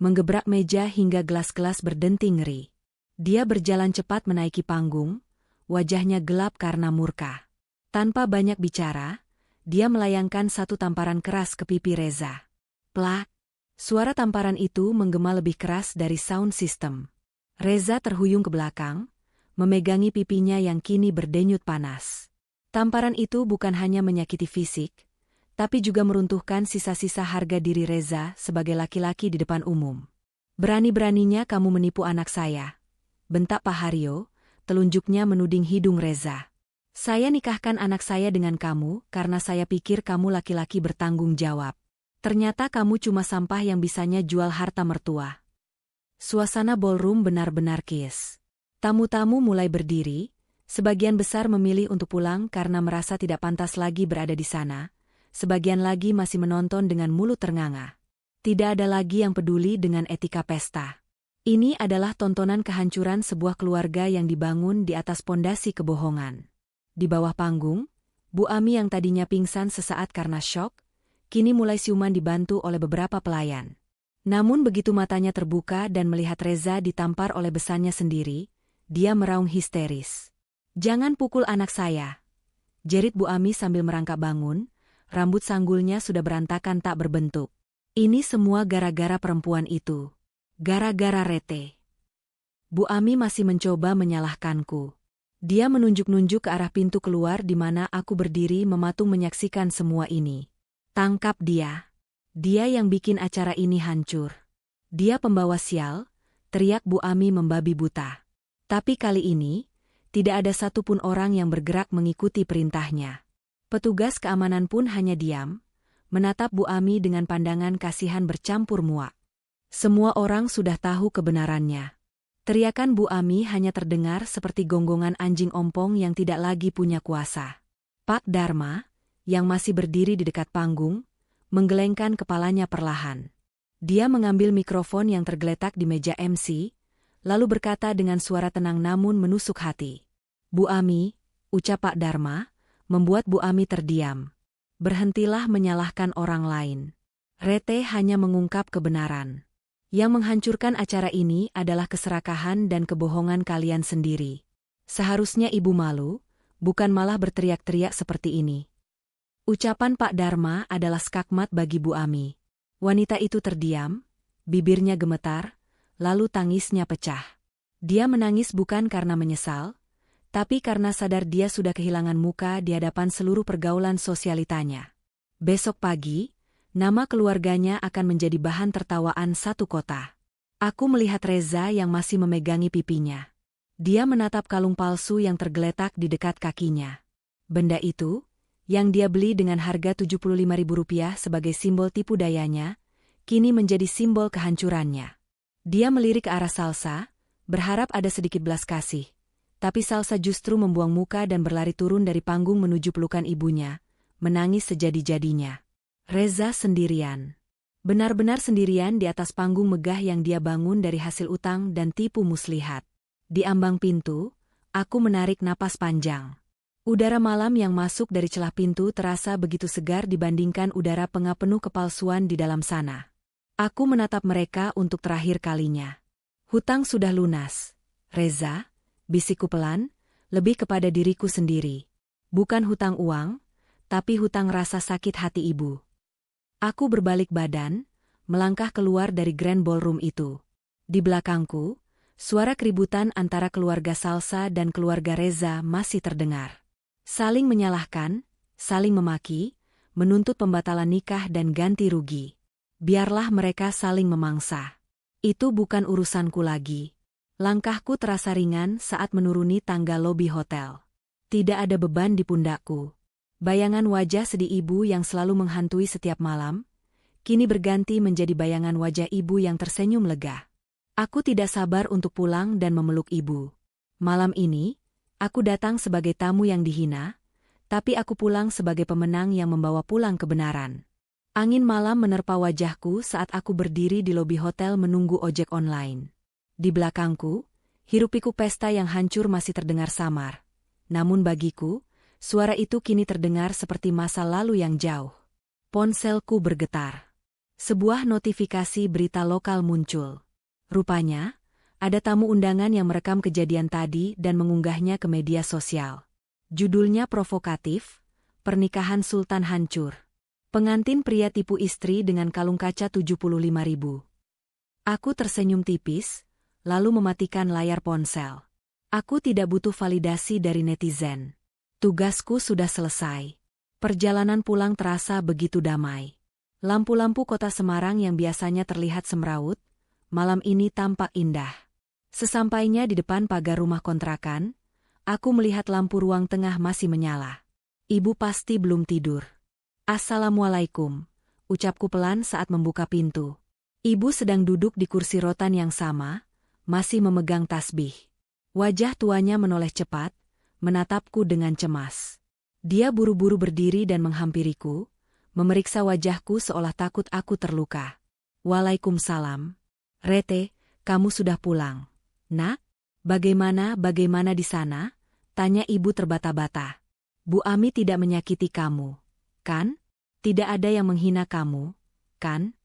menggebrak meja hingga gelas-gelas berdenting ngeri. Dia berjalan cepat menaiki panggung, wajahnya gelap karena murka. Tanpa banyak bicara, dia melayangkan satu tamparan keras ke pipi Reza. Plak! Suara tamparan itu menggema lebih keras dari sound system. Reza terhuyung ke belakang, memegangi pipinya yang kini berdenyut panas. Tamparan itu bukan hanya menyakiti fisik, tapi juga meruntuhkan sisa-sisa harga diri Reza sebagai laki-laki di depan umum. "Berani-beraninya kamu menipu anak saya," bentak Pak Haryo, telunjuknya menuding hidung Reza. "Saya nikahkan anak saya dengan kamu karena saya pikir kamu laki-laki bertanggung jawab. Ternyata kamu cuma sampah yang bisanya jual harta mertua." Suasana ballroom benar-benar kias. Tamu-tamu mulai berdiri, sebagian besar memilih untuk pulang karena merasa tidak pantas lagi berada di sana, sebagian lagi masih menonton dengan mulut ternganga. Tidak ada lagi yang peduli dengan etika pesta. Ini adalah tontonan kehancuran sebuah keluarga yang dibangun di atas pondasi kebohongan. Di bawah panggung, Bu Ami yang tadinya pingsan sesaat karena syok, kini mulai siuman dibantu oleh beberapa pelayan. Namun begitu matanya terbuka dan melihat Reza ditampar oleh besannya sendiri, dia meraung histeris. "Jangan pukul anak saya," jerit Bu Ami sambil merangkak bangun, rambut sanggulnya sudah berantakan tak berbentuk. "Ini semua gara-gara perempuan itu. Gara-gara Rete." Bu Ami masih mencoba menyalahkanku. Dia menunjuk-nunjuk ke arah pintu keluar di mana aku berdiri mematung menyaksikan semua ini. "Tangkap dia. Dia yang bikin acara ini hancur. Dia pembawa sial," teriak Bu Ami membabi buta. Tapi kali ini, tidak ada satupun orang yang bergerak mengikuti perintahnya. Petugas keamanan pun hanya diam, menatap Bu Ami dengan pandangan kasihan bercampur muak. Semua orang sudah tahu kebenarannya. Teriakan Bu Ami hanya terdengar seperti gonggongan anjing ompong yang tidak lagi punya kuasa. Pak Dharma, yang masih berdiri di dekat panggung, menggelengkan kepalanya perlahan. Dia mengambil mikrofon yang tergeletak di meja MC, lalu berkata dengan suara tenang namun menusuk hati. "Bu Ami," ucap Pak Dharma, membuat Bu Ami terdiam. "Berhentilah menyalahkan orang lain. Rete hanya mengungkap kebenaran. Yang menghancurkan acara ini adalah keserakahan dan kebohongan kalian sendiri. Seharusnya ibu malu, bukan malah berteriak-teriak seperti ini." Ucapan Pak Dharma adalah skakmat bagi Bu Ami. Wanita itu terdiam, bibirnya gemetar, lalu tangisnya pecah. Dia menangis bukan karena menyesal, tapi karena sadar dia sudah kehilangan muka di hadapan seluruh pergaulan sosialitanya. Besok pagi, nama keluarganya akan menjadi bahan tertawaan satu kota. Aku melihat Reza yang masih memegangi pipinya. Dia menatap kalung palsu yang tergeletak di dekat kakinya. Benda itu, yang dia beli dengan harga Rp75.000 sebagai simbol tipu dayanya, kini menjadi simbol kehancurannya. Dia melirik ke arah Salsa, berharap ada sedikit belas kasih. Tapi Salsa justru membuang muka dan berlari turun dari panggung menuju pelukan ibunya, menangis sejadi-jadinya. Reza sendirian. Benar-benar sendirian di atas panggung megah yang dia bangun dari hasil utang dan tipu muslihat. Di ambang pintu, aku menarik napas panjang. Udara malam yang masuk dari celah pintu terasa begitu segar dibandingkan udara pengap penuh kepalsuan di dalam sana. Aku menatap mereka untuk terakhir kalinya. Hutang sudah lunas. Reza, bisikku pelan, lebih kepada diriku sendiri. Bukan hutang uang, tapi hutang rasa sakit hati ibu. Aku berbalik badan, melangkah keluar dari Grand Ballroom itu. Di belakangku, suara keributan antara keluarga Salsa dan keluarga Reza masih terdengar. Saling menyalahkan, saling memaki, menuntut pembatalan nikah dan ganti rugi. Biarlah mereka saling memangsa. Itu bukan urusanku lagi. Langkahku terasa ringan saat menuruni tangga lobi hotel. Tidak ada beban di pundakku. Bayangan wajah sedih ibu yang selalu menghantui setiap malam, kini berganti menjadi bayangan wajah ibu yang tersenyum lega. Aku tidak sabar untuk pulang dan memeluk ibu. Malam ini, aku datang sebagai tamu yang dihina, tapi aku pulang sebagai pemenang yang membawa pulang kebenaran. Angin malam menerpa wajahku saat aku berdiri di lobi hotel menunggu ojek online. Di belakangku, hiruk-pikuk pesta yang hancur masih terdengar samar. Namun bagiku, suara itu kini terdengar seperti masa lalu yang jauh. Ponselku bergetar. Sebuah notifikasi berita lokal muncul. Rupanya, ada tamu undangan yang merekam kejadian tadi dan mengunggahnya ke media sosial. Judulnya provokatif, Pernikahan Sultan Hancur. Pengantin pria tipu istri dengan kalung kaca 75.000. Aku tersenyum tipis, lalu mematikan layar ponsel. Aku tidak butuh validasi dari netizen. Tugasku sudah selesai. Perjalanan pulang terasa begitu damai. Lampu-lampu kota Semarang yang biasanya terlihat semrawut, malam ini tampak indah. Sesampainya di depan pagar rumah kontrakan, aku melihat lampu ruang tengah masih menyala. Ibu pasti belum tidur. Assalamualaikum, ucapku pelan saat membuka pintu. Ibu sedang duduk di kursi rotan yang sama, masih memegang tasbih. Wajah tuanya menoleh cepat, menatapku dengan cemas. Dia buru-buru berdiri dan menghampiriku, memeriksa wajahku seolah takut aku terluka. Waalaikumsalam. Rete, kamu sudah pulang. Nak, bagaimana di sana? Tanya ibu terbata-bata. Bu Ami tidak menyakiti kamu, kan? Tidak ada yang menghina kamu, kan?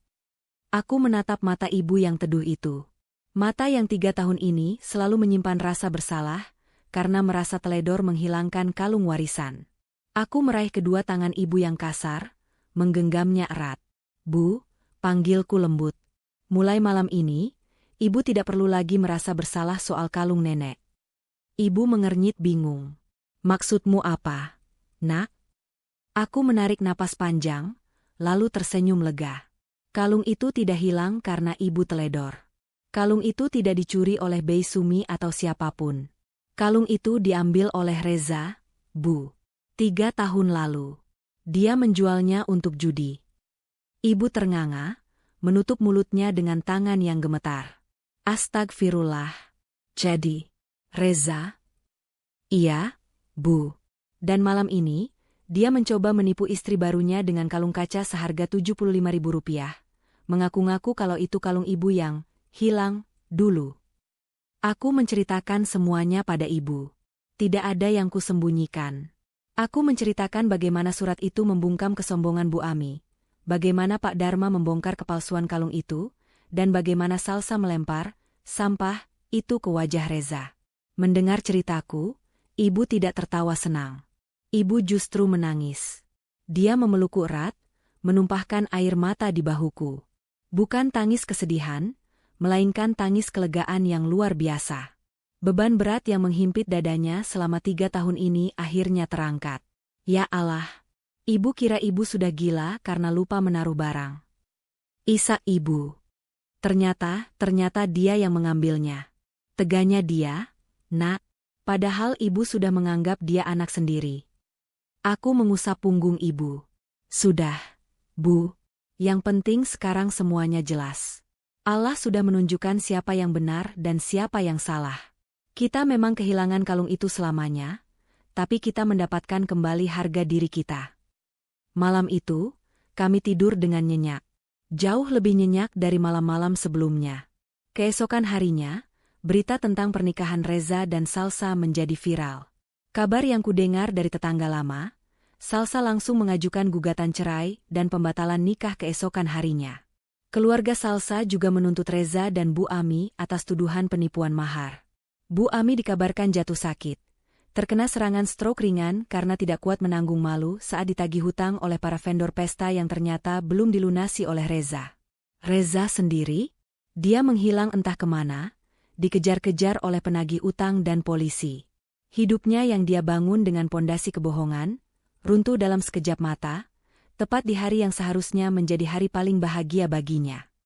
Aku menatap mata ibu yang teduh itu. Mata yang 3 tahun ini selalu menyimpan rasa bersalah, karena merasa teledor menghilangkan kalung warisan. Aku meraih kedua tangan ibu yang kasar, menggenggamnya erat. Bu, panggilku lembut. Mulai malam ini, ibu tidak perlu lagi merasa bersalah soal kalung nenek. Ibu mengernyit bingung. Maksudmu apa, Nak? Aku menarik napas panjang, lalu tersenyum lega. Kalung itu tidak hilang karena ibu teledor. Kalung itu tidak dicuri oleh Bei Sumi atau siapapun. Kalung itu diambil oleh Reza, Bu. 3 tahun lalu. Dia menjualnya untuk judi. Ibu ternganga, menutup mulutnya dengan tangan yang gemetar. Astagfirullah. Jadi, Reza? Iya, Bu. Dan malam ini, dia mencoba menipu istri barunya dengan kalung kaca seharga Rp75.000, mengaku-ngaku kalau itu kalung ibu yang hilang dulu. Aku menceritakan semuanya pada ibu. Tidak ada yang kusembunyikan. Aku menceritakan bagaimana surat itu membungkam kesombongan Bu Ami, bagaimana Pak Dharma membongkar kepalsuan kalung itu, dan bagaimana Salsa melempar sampah itu ke wajah Reza. Mendengar ceritaku, ibu tidak tertawa senang. Ibu justru menangis. Dia memelukku erat, menumpahkan air mata di bahuku. Bukan tangis kesedihan, melainkan tangis kelegaan yang luar biasa. Beban berat yang menghimpit dadanya selama 3 tahun ini akhirnya terangkat. Ya Allah, ibu kira ibu sudah gila karena lupa menaruh barang. Isak ibu. Ternyata dia yang mengambilnya. Teganya dia, Nak, padahal ibu sudah menganggap dia anak sendiri. Aku mengusap punggung ibu. Sudah, Bu. Yang penting sekarang semuanya jelas. Allah sudah menunjukkan siapa yang benar dan siapa yang salah. Kita memang kehilangan kalung itu selamanya, tapi kita mendapatkan kembali harga diri kita. Malam itu, kami tidur dengan nyenyak. Jauh lebih nyenyak dari malam-malam sebelumnya. Keesokan harinya, berita tentang pernikahan Reza dan Salsa menjadi viral. Kabar yang kudengar dari tetangga lama, Salsa langsung mengajukan gugatan cerai dan pembatalan nikah keesokan harinya. Keluarga Salsa juga menuntut Reza dan Bu Ami atas tuduhan penipuan mahar. Bu Ami dikabarkan jatuh sakit. Terkena serangan stroke ringan karena tidak kuat menanggung malu saat ditagih hutang oleh para vendor pesta yang ternyata belum dilunasi oleh Reza. Reza sendiri? Dia menghilang entah kemana, dikejar-kejar oleh penagih utang dan polisi. Hidupnya yang dia bangun dengan pondasi kebohongan, runtuh dalam sekejap mata, tepat di hari yang seharusnya menjadi hari paling bahagia baginya.